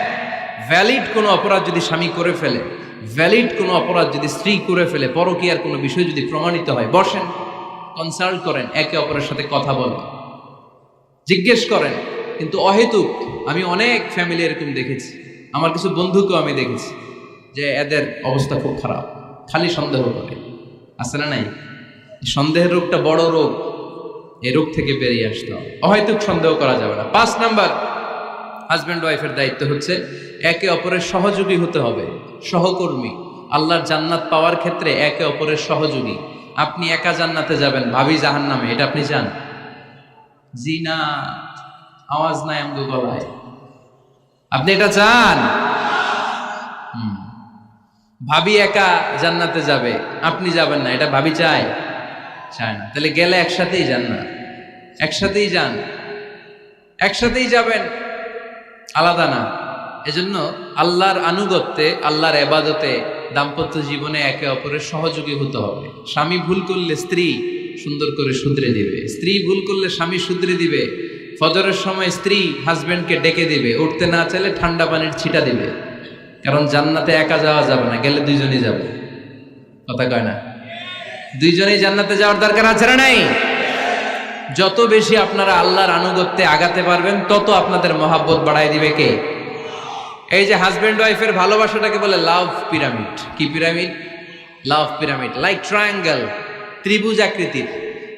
Speaker 1: ভ্যালিড কোনো অপরাধ যদি স্বামী করে ফেলে, ভ্যালিড কোনো অপরাধ যদি স্ত্রী করে ফেলে, পরকীয়ার কোনো বিষয় যদি প্রমাণিত হয়, বসেন, কনসাল্ট করেন, একে অপরের সাথে কথা বলেন, জিজ্ঞেস করেন। কিন্তু অহেতুক, আমি অনেক ফ্যামিলি এরকম দেখেছি, আমার কিছু বন্ধুকেও আমি দেখেছি যে এদের অবস্থা খুব খারাপ, খালি সন্দেহ করে, আছে না নাই? সন্দেহের রোগটা বড় রোগ, এই রোগ থেকে বেরিয়ে আসতে হবে, অহেতুক সন্দেহ করা যাবে না। 5 নাম্বার, হাজব্যান্ড ওয়াইফের দায়িত্ব হচ্ছে একে অপরের সহযোগী হতে হবে, সহকর্মী। আল্লাহর জান্নাত পাওয়ার ক্ষেত্রে একে অপরের সহযোগী। আপনি একা জান্নাতে যাবেন, ভাবি জাহান্নামে, এটা আপনি চান? জি না, আওয়াজ নাই আমগো গলায়। আপনি এটা চান? ভাবি একা জান্নাতে যাবে, আপনি যাবেন না, এটা ভাবি চায়? চায় না। তাহলে গেলে একসাথেই যান না, একসাথেই যান, একসাথেই যাবেন, আলাদা না। এজন্য আল্লাহর আনুগত্যে, আল্লাহর ইবাদতে, দাম্পত্য জীবনে একে অপরের সহযোগী হতে হবে। স্বামী ভুল করলে স্ত্রী সুন্দর করে শুধরে দিবে, স্ত্রী ভুল করলে স্বামী শুধরে দিবে। ফজরের সময় স্ত্রী হাজবেন্ডকে ডেকে দিবে, উঠতে না চাইলে ঠান্ডা পানির ছিটা দিবে। কারণ জান্নাতে একা যাওয়া যাবে না, গেলে দুইজনই যাবে, কথা কয় না? দুইজনেই জান্নাতে যাওয়ার দরকার আছে না নাই? যত বেশি আপনারা আল্লাহর আনুগত্যে আগাতে পারবেন, তত আপনাদের মহাব্বত বাড়ায় দিবে কে? এই যে হাজবেন্ড ওয়াইফের ভালোবাসাটাকে বলে লাভ পিরামিড। কি pyramid? Love pyramid, like triangle, ত্রিভুজ আকৃতির।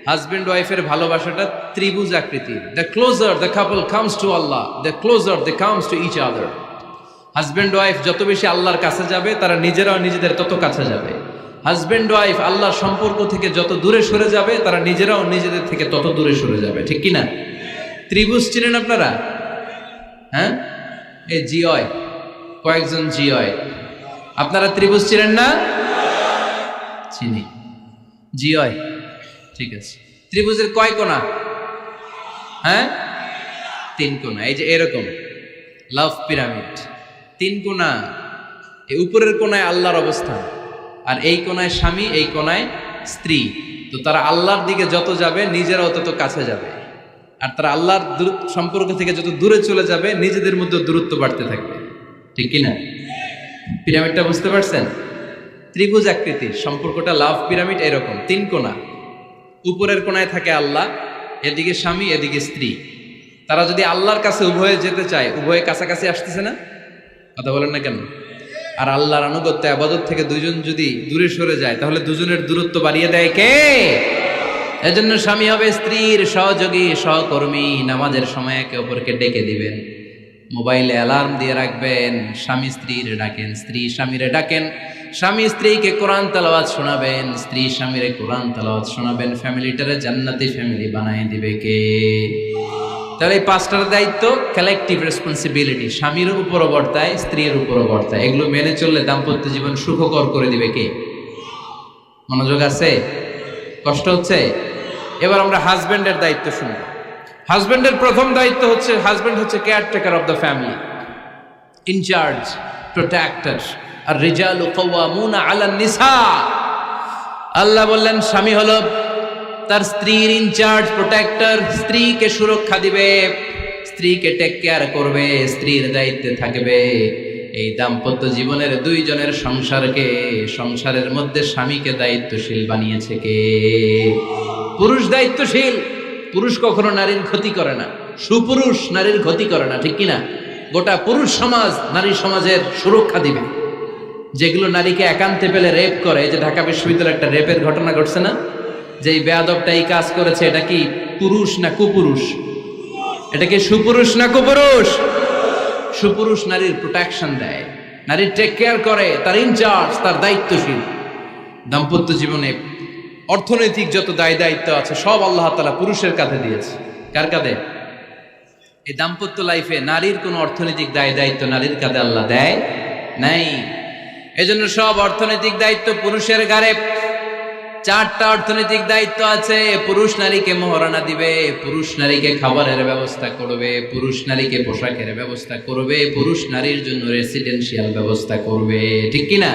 Speaker 1: হাজবেন্ড ওয়াইফের ভালোবাসাটা ত্রিভুজ আকৃতির। The closer the couple comes to Allah, the closer they comes to each other. Husband wife যত বেশি আল্লাহর কাছে যাবে, তারা নিজেরাও নিজেদের তত কাছে যাবে। হাজবেন্ড ওয়াইফ আল্লাহর সম্পর্ক থেকে যত দূরে সরে যাবে, তারা নিজেরাও নিজেদের থেকে তত দূরে সরে যাবে, ঠিক কিনা? ত্রিভুজ চিনেন আপনারা? হ্যাঁ, এই জিওয় কয়েকজন জিওয়, আপনারা ত্রিভুজ চিনেন না? চিনি, জিওয়, ঠিক আছে। ত্রিভুজের কয় কোণা? হ্যাঁ, 3 কোণা। এই যে এরকম লাভ পিরামিড, 3 কোণা। এই উপরের কোণায় আল্লাহর অবস্থান, আর এই কোণায় স্বামী, এই কোণায় স্ত্রী। তো তারা আল্লাহর দিকে যত যাবে, নিজেরাও তত কাছে যাবে। আর তারা আল্লাহর সম্পর্ক থেকে যত দূরে চলে যাবে, নিজেদের মধ্যে দূরত্ব বাড়তে থাকবে, ঠিক কিনা? পিরামিডটা বুঝতে পারছেন? ত্রিভুজ আকৃতির সম্পর্কটা লাভ পিরামিড এরকম, 3 কোণা। উপরের কোণায় থাকে আল্লাহ, এদিকে স্বামী, এদিকে স্ত্রী। তারা যদি আল্লাহর কাছে উভয়ে যেতে চায়, উভয়ে কাছাকাছি আসতেছে না? কথা বলেন না কেন? আর আল্লাহর আনুগত্য ইবাদত থেকে দুইজন যদি দূরে সরে যায়, তাহলে দুজনের দূরত্ব বাড়িয়ে দেয় কে? এজন্য স্বামী হবে স্ত্রীর সহযোগী, সহকর্মী। নামাজের সময় একে অপরকে ডেকে দিবেন, মোবাইলে অ্যালার্ম দিয়ে রাখবেন। স্বামী স্ত্রীর ডাকেন, স্ত্রী স্বামীরে ডাকেন। স্বামী স্ত্রীকে কোরআন তেলাওয়াত শোনাবেন, স্ত্রী স্বামীরে কোরআন তেলাওয়াত শোনাবেন। ফ্যামিলিটারে জান্নাতি ফ্যামিলি বানায় দিবে কে? তাহলে এই 5টার দায়িত্ব কালেকটিভ রেসপন্সিবিলিটি, স্বামীর উপরও বর্তায়, স্ত্রীর উপরও বর্তায়। এগুলো মেনে চললে দাম্পত্য জীবন সুখকর করে দিবে কে? মনোযোগ আছে? কষ্ট হচ্ছে? এবার আমরা হাজবেন্ডের দায়িত্ব শুনবো। হাজবেন্ডের প্রথম দায়িত্ব হচ্ছে, হাজবেন্ড হচ্ছে caretaker of the family, incharge, protector. আর রিজালু কাওয়ামুনা আলান নিসা। আল্লাহ বললেন স্বামী হলো তার স্ত্রীর ইনচার্জ, প্রোটেক্টর, স্ত্রীকে সুরক্ষা দিবে, স্ত্রীকে টেক কেয়ার করবে, স্ত্রীর দায়িত্বে থাকবে। এই দাম্পত্য জীবনের দুইজনের সংসারের মধ্যে স্বামীকে দায়িত্বশীল বানিয়েছে কে? পুরুষ দায়িত্বশীল। পুরুষ কখনো নারীর ক্ষতি করে না, সুপুরুষ নারীর ক্ষতি করে না, ঠিক কিনা? গোটা পুরুষ সমাজ নারী সমাজের সুরক্ষা দিবে। যেগুলো নারীকে একান্তে পেলে রেপ করে, যে ঢাকা বিশ্ববিদ্যালয়ে একটা রেপের ঘটনা ঘটছে না, যে এই বেয়াদবটা এই কাজ করেছে, এটা কি পুরুষ না কুপুরুষ? এটা কি সুপুরুষ না কুপুরুষ? সুপুরুষ নারীর প্রোটেকশন দেয়, নারীর টেক কেয়ার করে, তার ইনচার্জ, তার দায়িত্বশীল। দাম্পত্য জীবনে অর্থনৈতিক যত দায় দায়িত্ব আছে সব আল্লাহ তাআলা পুরুষের কাঁধে দিয়েছে। কার কাঁধে? এই দাম্পত্য লাইফে নারীর কোনো অর্থনৈতিক দায় দায়িত্ব নারীর কাঁধে আল্লাহ দেয় নাই। এজন্য সব অর্থনৈতিক দায়িত্ব পুরুষের ঘাড়ে। 4টা অর্থনৈতিক দায়িত্ব আছে। পুরুষ নারীকে মহারণা দিবে, পুরুষ নারীকে খাবারের ব্যবস্থা করবে, পুরুষ নারীকে পোশাকের ব্যবস্থা করবে, পুরুষ নারীর জন্য রেসিডেন্সিয়াল ব্যবস্থা করবে, ঠিক কিনা?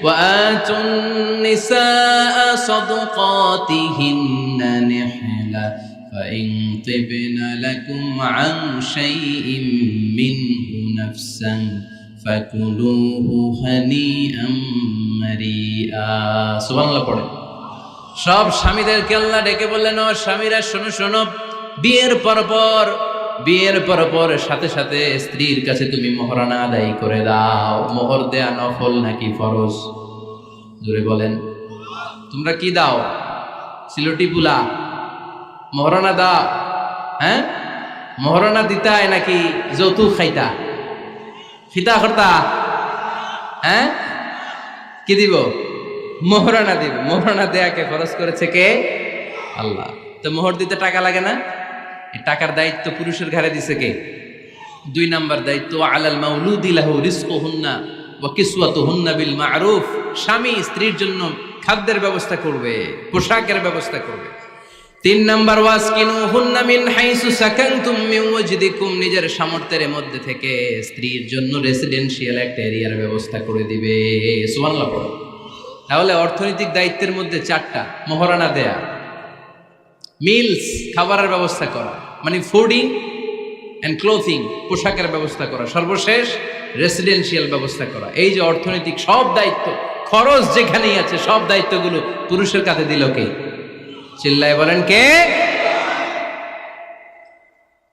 Speaker 1: وآتوا النساء صدقاتهن نحلة فإن طبن لكم عن شيء منه نفسا فكلوه هنيئا مريئا। সুবহানাল্লাহ পড়ে। সব স্বামীদেরকে আল্লাহ ডেকে বললেন, ও স্বামীরা শোনো শোনো, বিয়ের পর সাথে সাথে স্ত্রীর কাছে তুমি মোহরানা আদায় করে দাও। মোহর দেয়া নফল নাকি ফরজ? জোরে বলেন। তোমরা কি দাও? সিলটি পুলা মোহরানা দাও? হ্যাঁ, মোহরানা দিতায় নাকি যৌতুক খাইতা? খিতা করতা? হ্যাঁ, কি দিব? মোহরানা দিব। মোহরানা দেয়াকে ফরজ করেছে কে? আল্লাহ। তো মোহর দিতে টাকা লাগে না? এই টাকার দায়িত্ব পুরুষের ঘাড়ে দিছে কে? 2 নাম্বার দায়িত্ব, আলাল মাউলুদি লাহু রিজকুহুন্না ওয়া কিসওয়াতুহুন্না বিল মা'রুফ। স্বামী স্ত্রীর জন্য খাদ্যের ব্যবস্থা করবে, পোশাকের ব্যবস্থা করবে। 3 নাম্বার, ওয়াসকিনুহুন্না মিন হাইসু সাকানতুম মিন ওয়াজদিকুম। নিজের সামর্থ্যের মধ্যে থেকে স্ত্রীর জন্য রেসিডেন্সিয়াল একটা এরিয়ার ব্যবস্থা করে দিবে। সুবহানাল্লাহ পড়ো। তাহলে অর্থনৈতিক দায়িত্বের মধ্যে 4টা: মোহরানা দেয়া, মিলস খাবারের ব্যবস্থা করা, মানে ফুডিং অ্যান্ড ক্লোথিং, পোশাকের ব্যবস্থা করা, সর্বশেষ রেসিডেন্সিয়াল ব্যবস্থা করা। এই যে অর্থনৈতিক সব দায়িত্ব, খরচ যেখানেই আছে, সব দায়িত্বগুলো পুরুষের কাছে দিল কে? চিল্লায় বলেন কে?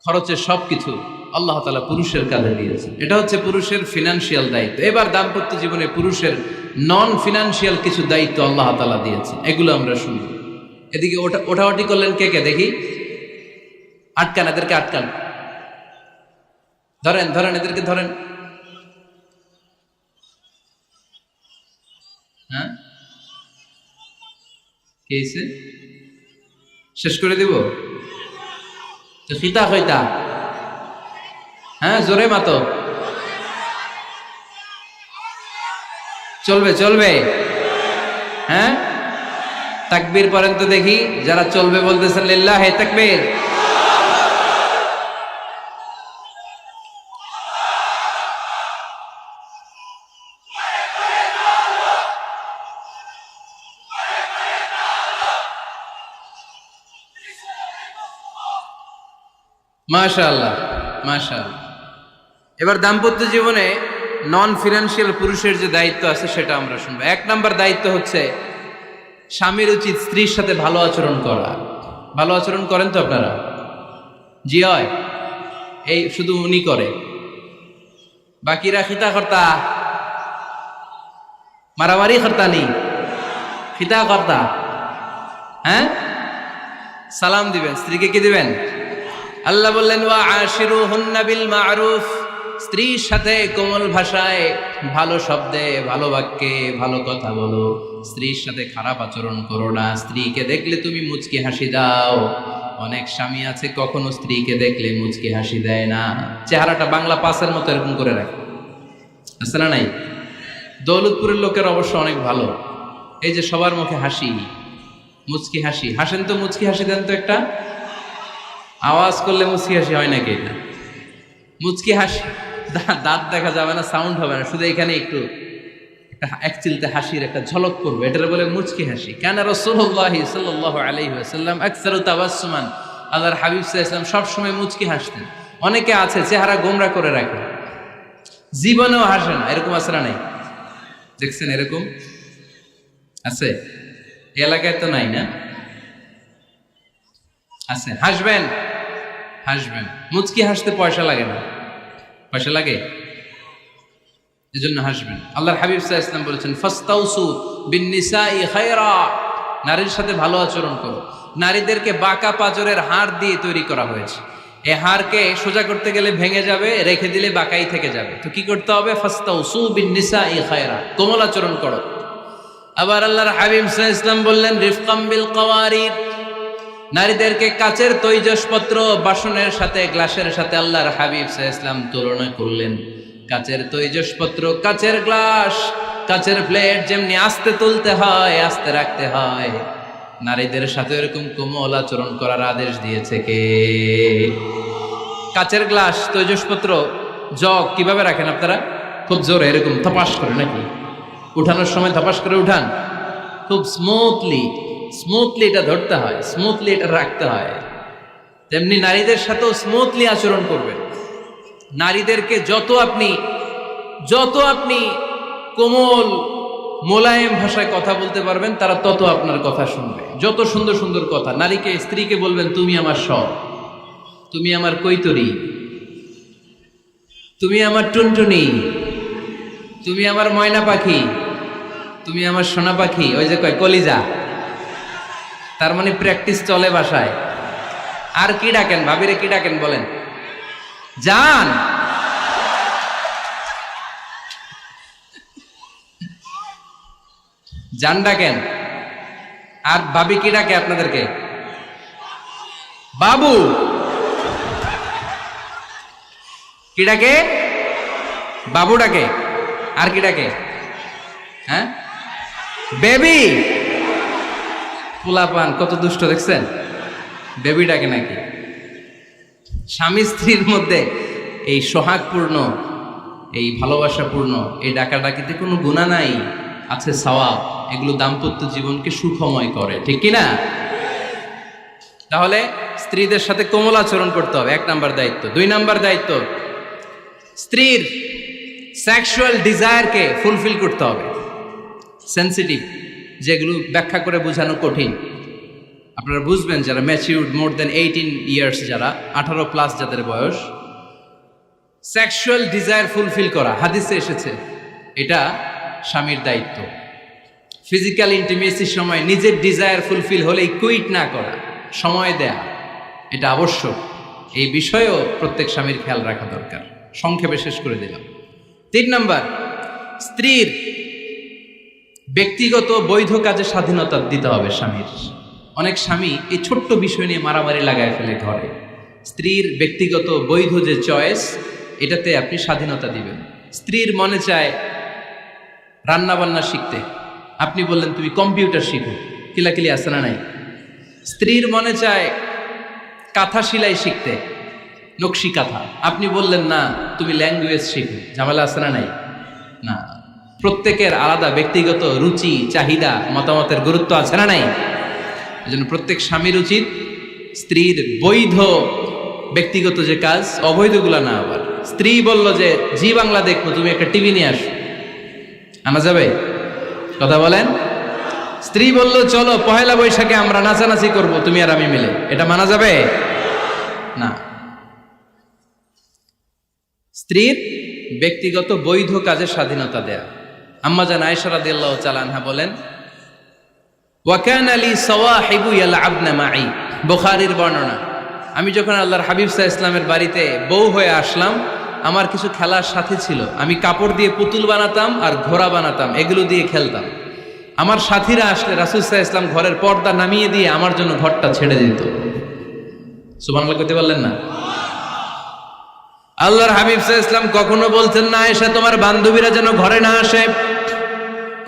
Speaker 1: খরচের সবকিছু আল্লাহ তাআলা পুরুষের কাঁধে দিয়েছে। এটা হচ্ছে পুরুষের ফিনান্সিয়াল দায়িত্ব। এবার দাম্পত্য জীবনে পুরুষের নন ফিনান্সিয়াল কিছু দায়িত্ব আল্লাহ তাআলা দিয়েছে, এগুলো আমরা শুনবো। এদিকে ওঠাওটি করলেন কে কে দেখি? আটকান, এদেরকে আটকান, ধরেন ধরেন, এদেরকে ধরেন। হ্যাঁ, কে হইছে? শেষ করে দিব তো? খিতা খৈতা? হ্যাঁ, জোরে মাতো। চলবে চলবে? হ্যাঁ, তাকবীর পড়েন তো দেখি, যারা চলবে বলতেছেন লিল্লাহে তাকবীর। মাশাআল্লাহ মাশাআল্লাহ। এবার দাম্পত্য জীবনে নন ফিনান্সিয়াল পুরুষের যে দায়িত্ব আছে সেটা আমরা শুনবো। 1 নাম্বার দায়িত্ব হচ্ছে স্বামীর উচিত স্ত্রীর সাথে ভালো আচরণ করা। ভালো আচরণ করেন তো আপনারা? জি হয়। এই শুধু উনি করে, বাকিরা খিতা কর্তা, মারামারি কর্তা নেই, খিতা কর্তা। হ্যাঁ, সালাম দিবেন, স্ত্রীকে কি দিবেন? আল্লাহ বললেন, ওয়া আশিরুহুন্না বিল মা'রুফ। স্ত্রীর সাথে কোমল ভাষায়, ভালো শব্দে, ভালো বাক্যে ভালো কথা বলো। স্ত্রীর সাথে খারাপ আচরণ করো না। স্ত্রীকে দেখলে তুমি মুচকি হাসি দাও। অনেক স্বামী আছে কখনো স্ত্রীকে দেখলে মুচকি হাসি দেয় না, চেহারাটা বাংলা পাসের মতো এরকম করে রাখে, আছে না নাই? দৌলতপুরের লোকের অবশ্য অনেক ভালো, এই যে সবার মুখে হাসি, মুচকি হাসি। হাসেন তো, মুচকি হাসি দেন তো একটা। আওয়াজ করলে মুচকি হাসি হয় নাকি? এটা মুচকি হাসি, দাঁত দেখা যাবে না, সাউন্ড হবে না, শুধু এখানে একটু এক চিলতে হাসির একটা ঝলক করবে, এটার বলে মুচকি হাসি। কানা রাসূলুল্লাহ সাল্লাল্লাহু আলাইহি ওয়াসাল্লাম আকসারু তাবাসসুমান, আল্লাহর হাবিব সাল্লাল্লাহু আলাইহি ওয়াসাল্লাম সব সময় মুচকি হাসতেন। অনেকে আছে চেহারা গোমরা করে রাখে, জীবনেও হাসে না, এরকম আছে না নাই? দেখছেন এরকম আছে? এই এলাকায় তো নাই না? আছে। হাসবেন, হাসবেন। মুচকি হাসতে পয়সা লাগে না, পয়সা লাগে, এজন্য হাসবেন। আল্লাহর হাবিব সাল্লাল্লাহু আলাইহি ওয়াসাল্লাম বলেছেন ফাস্তাউসু বিন-নিসাই খায়রা, নারীর সাথে ভালো আচরণ করো। নারীদেরকে বাঁকা পাঁজরের হাড় দিয়ে তৈরি করা হয়েছে। এই হাড়কে সোজা করতে গেলে ভেঙে যাবে, রেখে দিলে বাঁকাই থেকে যাবে। তো কি করতে হবে? ফাস্তাউসু বিন-নিসাই খায়রা, কোমল আচরণ করো। আবার আল্লাহর হাবিব সাল্লাল্লাহু আলাইহি ওয়াসাল্লাম বললেন রিফকাম বিল কাওয়ারিদ, নারীদেরকে কাচের তৈজসপত্র বাসনের সাথে, গ্লাসের সাথে আল্লাহর হাবিব সাল্লাল্লাহু আলাইহি ওয়াসাল্লাম তুলনা করলেন। কাচের তৈজসপত্র, কাচের গ্লাস, কাচের প্লেট যেমনি আস্তে তুলতে হয়, আস্তে রাখতে হয়, নারীদের সাথে এরকম কোমল আচরণ করার আদেশ দিয়েছে কে? কাচের গ্লাস, তৈজসপত্র, জগ কিভাবে রাখেন আপনারা? খুব জোরে এরকম থপাস করে নাকি? উঠানোর সময় থপাস করে উঠান? খুব স্মুথলি এটা ধরতে হয়, স্মুথলি এটা রাখতে হয়। তেমনি নারীদের সাথেও স্মুথলি আচরণ করবেন। নারীদেরকে যত আপনি কোমল মোলায়েম ভাষায় কথা বলতে পারবেন, তারা তত আপনার কথা শুনবে। যত সুন্দর সুন্দর কথা, নারীকে, স্ত্রীকে বলবেন তুমি আমার সব, তুমি আমার কৈতরী, তুমি আমার টুনটুনি, তুমি আমার ময়না পাখি, তুমি আমার সোনা পাখি। ওই যে কয় কলিজা, তার মানে প্র্যাকটিস চলে বাসায়। আর কি ডাকেন? ভাবিরে কি ডাকেন বলেন? জান। জান ডাকেন। আর ভাবি কি ডাকে আপনাদেরকে? বাবু। কি ডাকে? বাবু ডাকে। আর কি ডাকে? হ্যাঁ, বেবি। পোলাপান কত দুষ্ট দেখছেন, বেবি ডাকে নাকি? স্বামী স্ত্রীর মধ্যে এই সোহাগপূর্ণ, এই ভালোবাসাপূর্ণ এই ডাকাডাকিতে কোনো গুনাহ নাই, আছে সওয়াব। এগুলো দাম্পত্য জীবনকে সুখময় করে, ঠিক কিনা? তাহলে স্ত্রীদের সাথে কোমল আচরণ করতে হবে, 1 নাম্বার দায়িত্ব। 2 নাম্বার দায়িত্ব, স্ত্রীর সেক্সুয়াল ডিজায়ারকে ফুলফিল করতে হবে। সেনসিটিভ, যেগুলো ব্যাখ্যা করে বোঝানো কঠিন। আপনারা বুঝবেন যারা ম্যাচিউরড, মোর দেন 18 ইয়ার্স, যারা 18+ যাদের বয়স, সেক্সুয়াল ডিজায়ার ফুলফিল করা হাদিসে এসেছে, এটা স্বামীর দায়িত্ব। ফিজিক্যাল ইন্টিমেসির সময় নিজের ডিজায়ার ফুলফিল হলেই কুইট না করা, সময় দেয়া, এটা আবশ্যক। এই বিষয়েও প্রত্যেক স্বামীর খেয়াল রাখা দরকার। সংক্ষেপে শেষ করে দিলাম। 3 নাম্বার, স্ত্রীর ব্যক্তিগত বৈধ কাজে স্বাধীনতা দিতে হবে স্বামীর। অনেক স্বামী এই ছোট্ট বিষয় নিয়ে মারামারি লাগায় ফেলে ঘরে। স্ত্রীর ব্যক্তিগত বৈধ যে চয়েস, এটাতে আপনি স্বাধীনতা দিবেন। স্ত্রীর মনে চায় রান্না বান্না শিখতে, আপনি বললেন তুমি কম্পিউটার শিখো, কিলাকিলি আছে না নাই? স্ত্রীর মনে চায় কাঁথা সেলাই শিখতে, নকশি কাঁথা, আপনি বললেন না তুমি ল্যাঙ্গুয়েজ শিখো, ঝামেলা আছে না নাই? না, প্রত্যেকের আলাদা ব্যক্তিগত রুচি, চাহিদা, মতামতের গুরুত্ব আছে না নাই? এজন্য প্রত্যেক স্বামীর উচিত স্ত্রীর বৈধ ব্যক্তিগত যে কাজ, অবৈধগুলা না। আবার স্ত্রী বলল যে জি বাংলা দেখবো, তুমি একটা টিভি নিয়ে আসো, আনা যাবে? কথা বলেন। স্ত্রী বলল চলো পহেলা বৈশাখে আমরা নাচানাচি করব, তুমি আর আমি মিলে, এটা মানা যাবে না। স্ত্রীর ব্যক্তিগত বৈধ কাজের স্বাধীনতা দেয়া। আম্মা জান আয়েশা রাদিয়াল্লাহু তাআলা আনহা বলেন, ওয়া কানা লি সাওয়াহিবু ইয়ালআবনা মাই, বুখারীর বর্ণনা। আমি যখন আল্লাহর হাবিব সাল্লাল্লাহু আলাইহি ওয়াসাল্লামের বাড়িতে বউ হয়ে আসলাম, আমার কিছু খেলার সাথী ছিল। আমি কাপড় দিয়ে পুতুল বানাতাম আর ঘোড়া বানাতাম, এগুলো দিয়ে খেলতাম। আমার সাথীরা আসলে রাসূল সাল্লাল্লাহু আলাইহি ওয়াসাল্লাম ঘরের পর্দা নামিয়ে দিয়ে আমার জন্য ঘরটা ছেড়ে দিত। সুবহানাল্লাহ কইতে পারলেন না? আল্লাহর হাবিব সাল্লাল্লাহু আলাইহি ওয়াসাল্লাম কখনো বলতেন না আয়েশা তোমার বান্ধবীরা যেন ঘরে না আসে,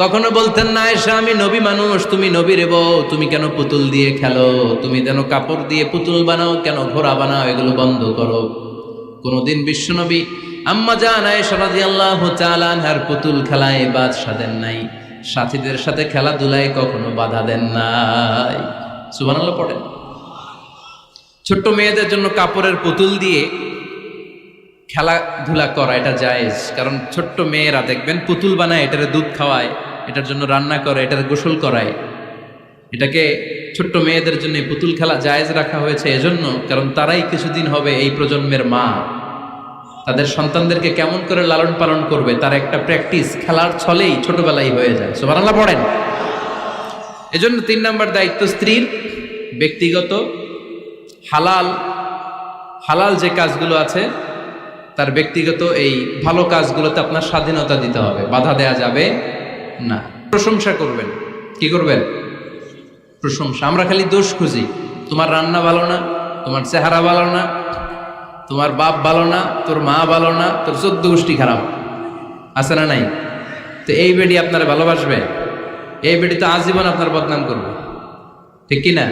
Speaker 1: কখনো বলতেন না আয়েশা আমি নবী মানুষ, তুমি নবীর বউ, তুমি কেন পুতুল দিয়ে খেলো, তুমি যেন কাপড় দিয়ে পুতুল বানাও, কেন ঘোড়া বানাও, এগুলো বন্ধ করো। কোনদিন বিশ্বনবী আম্মা জান আয়েশা রাদিয়াল্লাহু তাআলা আনহার পুতুল খেলায় বাদশা দেন নাই, সাথীদের সাথে খেলাধুলায় কখনো বাধা দেন নাই। সুবহানাল্লাহ পড়েন। ছোট্ট মেয়েদের জন্য কাপড়ের পুতুল দিয়ে খেলাধুলা করা এটা জায়েজ, কারণ ছোট্ট মেয়েরা দেখবেন পুতুল বানায়, এটারে দুধ খাওয়ায়, এটার জন্য রান্না করে, এটার গোসল করায়। এটাকে ছোট্ট মেয়েদের জন্য পুতুল খেলা জায়েজ রাখা হয়েছে এজন্য, কারণ তারাই কিছুদিন হবে এই প্রজন্মের মা। তাদের সন্তানদেরকে কেমন করে লালন পালন করবে তার একটা প্র্যাকটিস খেলার ছলেই ছোটবেলায় হয়ে যায়। সুবহানাল্লাহ পড়েন। এজন্য 3 নম্বর দায়িত্ব স্ত্রীর ব্যক্তিগত হালাল যে কাজগুলো আছে তার ব্যক্তিগত এই ভালো কাজগুলোতে আপনার স্বাধীনতা দিতে হবে, বাধা দেয়া যাবে না। প্রশংসা করবেন। কি করবেন? প্রশংসা। আমরা খালি দোষ খুঁজি, তোমার রান্না ভালো না, তোমার চেহারা ভালো না, তোমার বাপ ভালো না, তোর মা ভালো না, তোর 14 গোষ্ঠী খারাপ, আছে না নাই? তো এই বেডি আপনারা ভালোবাসবে? এই বেডি তো আজীবন আপনার বদনাম করবে, ঠিক কি না?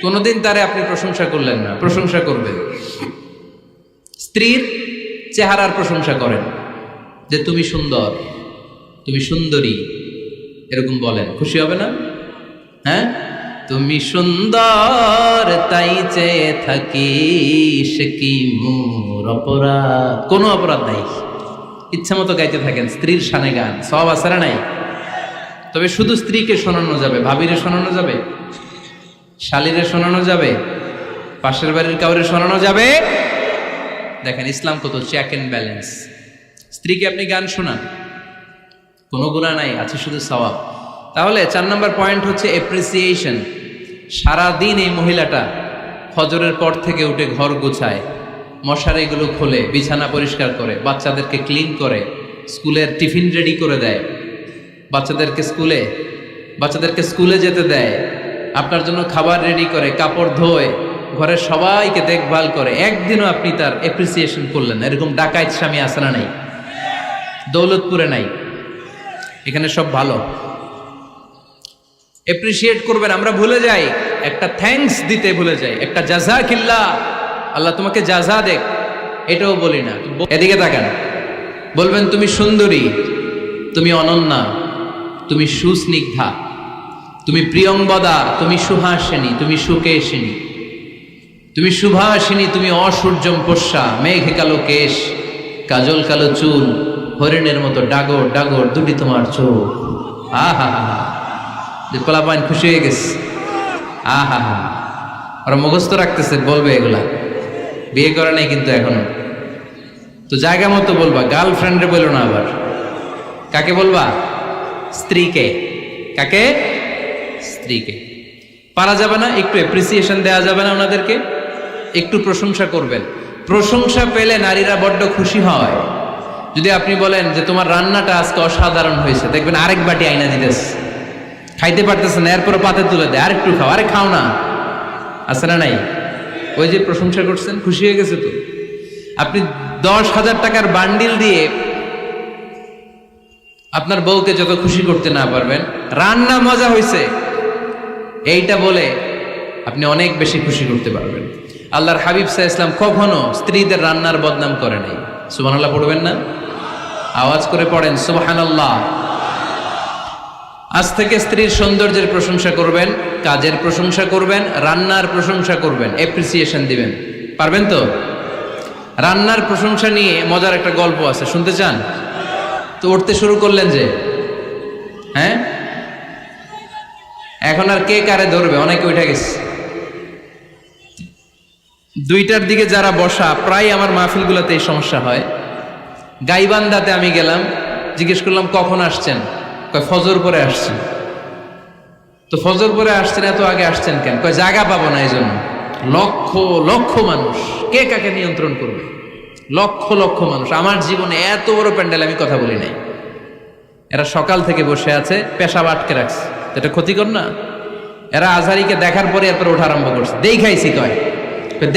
Speaker 1: কোনোদিন তারে আপনি প্রশংসা করলেন না, প্রশংসা করবেন। স্ত্রীর চেহারার প্রশংসা করেন, যে তুমি সুন্দর, তুমি সুন্দরী, এরকম বলেন, খুশি হবে না? হ্যাঁ, তুমি সুন্দর তাই চেয়ে থাকি, সে কি মোর অপরাধ? কোনো অপরাধ নাই, ইচ্ছা মতো গাইতে থাকেন স্ত্রীর শানে গান, সব আছে না নাই? তবে শুধু স্ত্রীকে শোনানো যাবে, ভাবিরে শোনানো যাবে, শালীরে শোনানো যাবে, পাশের বাড়ির কাউরে শোনানো যাবে? দেখেন ইসলাম কত চেক এন্ড ব্যালেন্স। স্ত্রীকে আপনি গান শোনান, কোনো গুনাহ নাই, আছে শুধু সওয়াব। তাহলে 4 নম্বর পয়েন্ট হচ্ছে এপ্রিসিয়েশন। সারাদিন এই মহিলাটা ফজরের পর থেকে উঠে ঘর গোছায়, মশারিগুলো খোলে, বিছানা পরিষ্কার করে, বাচ্চাদেরকে ক্লিন করে, স্কুলের টিফিন রেডি করে দেয়, বাচ্চাদেরকে স্কুলে যেতে দেয়, আপনার জন্য খাবার রেডি করে, কাপড় ধোয়, ঘরের সবাইকে দেখভাল করে। একদিনও আপনি তার এপ্রিসিয়েশন করলেন না। এরকম ডাকাইত স্বামী আছে না নাই? দৌলতপুরে নাই, এখানে সব ভালো। এপ্রিসিয়েট করবেন। আমরা ভুলে যাই, একটা থ্যাঙ্কস দিতে ভুলে যাই, একটা জাযাকিল্লাহ, আল্লাহ তোমাকে জাযা দেখ, এটাও বলি না। এদিকে তাকান, বলবেন তুমি সুন্দরী, তুমি অনন্যা, তুমি সুস্নিগ্ধা, তুমি প্রিয়ংবদা, তুমি সুহাসিনী, তুমি সুকেশিনী, তুমি সুভাষিনী, তুমি অসূর্যম পোষ্যা, মেঘে কালো কেশ, কাজল কালো চুল, হরিণের মতো ডাগর ডাগর দুটি তোমার চোখ। আহা হা হা, যে পোলাপাইন খুশি হয়ে গেছে। আহা হা, ওরা মুখস্থ রাখতেছে, বলবে এগুলা, বিয়ে করে নাই কিন্তু এখনো। তো জায়গা মতো বলবা, গার্লফ্রেন্ডে বলো না। আবার কাকে বলবা? স্ত্রীকে। কাকে? স্ত্রীকে। পারা যাবে না? একটু এপ্রিসিয়েশন দেওয়া যাবে না? ওনাদেরকে একটু প্রশংসা করবেন। প্রশংসা পেলে নারীরা বড্ড খুশি হয়। যদি আপনি বলেন যে তোমার রান্নাটা আজকে অসাধারণ হয়েছে, দেখবেন আরেক বাটি আইনা দিতেছে, খাইতে পারতেছে না, এরপর পাতে তুলে দেয়, আরেকটু খাও, আরে খাও না, আছে না নাই? ওই যে প্রশংসা করছেন, খুশি হয়ে গেছে। তো আপনি 10,000 টাকার বান্ডিল দিয়ে আপনার বউকে যত খুশি করতে না পারবেন, রান্না মজা হয়েছে এইটা বলে আপনি অনেক বেশি খুশি করতে পারবেন। আল্লাহর হাবিব সাল্লাল্লাহু আলাইহি ওয়াসাল্লাম কখনো স্ত্রীদের রান্নার বদনাম করে নাই। সুবহানাল্লাহ পড়বেন না? আওয়াজ করে পড়েন সুবহানাল্লাহ। আজ থেকে স্ত্রীর সৌন্দর্যের প্রশংসা করবেন, কাজের প্রশংসা করবেন, রান্নার প্রশংসা করবেন, এপ্রিসিয়েশন দিবেন। পারবেন তো? রান্নার প্রশংসা নিয়ে মজার একটা গল্প আছে, শুনতে চান? তো উঠতে শুরু করলেন যে, হ্যাঁ, এখন আর কে কারে ধরবে? অনেকে উঠে গেছে। 2টার দিকে যারা বসা, প্রায় আমার মাহফিলগুলোতে এই সমস্যা হয়। গাইবান্ধাতে আমি গেলাম, জিজ্ঞেস করলাম কখন আসছেন? কয় ফজর পরে আসছেন। তো ফজর পরে আসছেন, এত আগে আসছেন কেন? কয় জায়গা পাবো না এই জন্য। লক্ষ লক্ষ মানুষ, কে কাকে নিয়ন্ত্রণ করবে? লক্ষ লক্ষ মানুষ। আমার জীবনে এত বড় প্যান্ডেল আমি কথা বলি নাই। এরা সকাল থেকে বসে আছে, পেশাব আটকে রাখছে, এটা ক্ষতিকর না? এরা আজহারিকে দেখার পরে এরপর ওঠা আরম্ভ করছে, দেখাইছি, কয়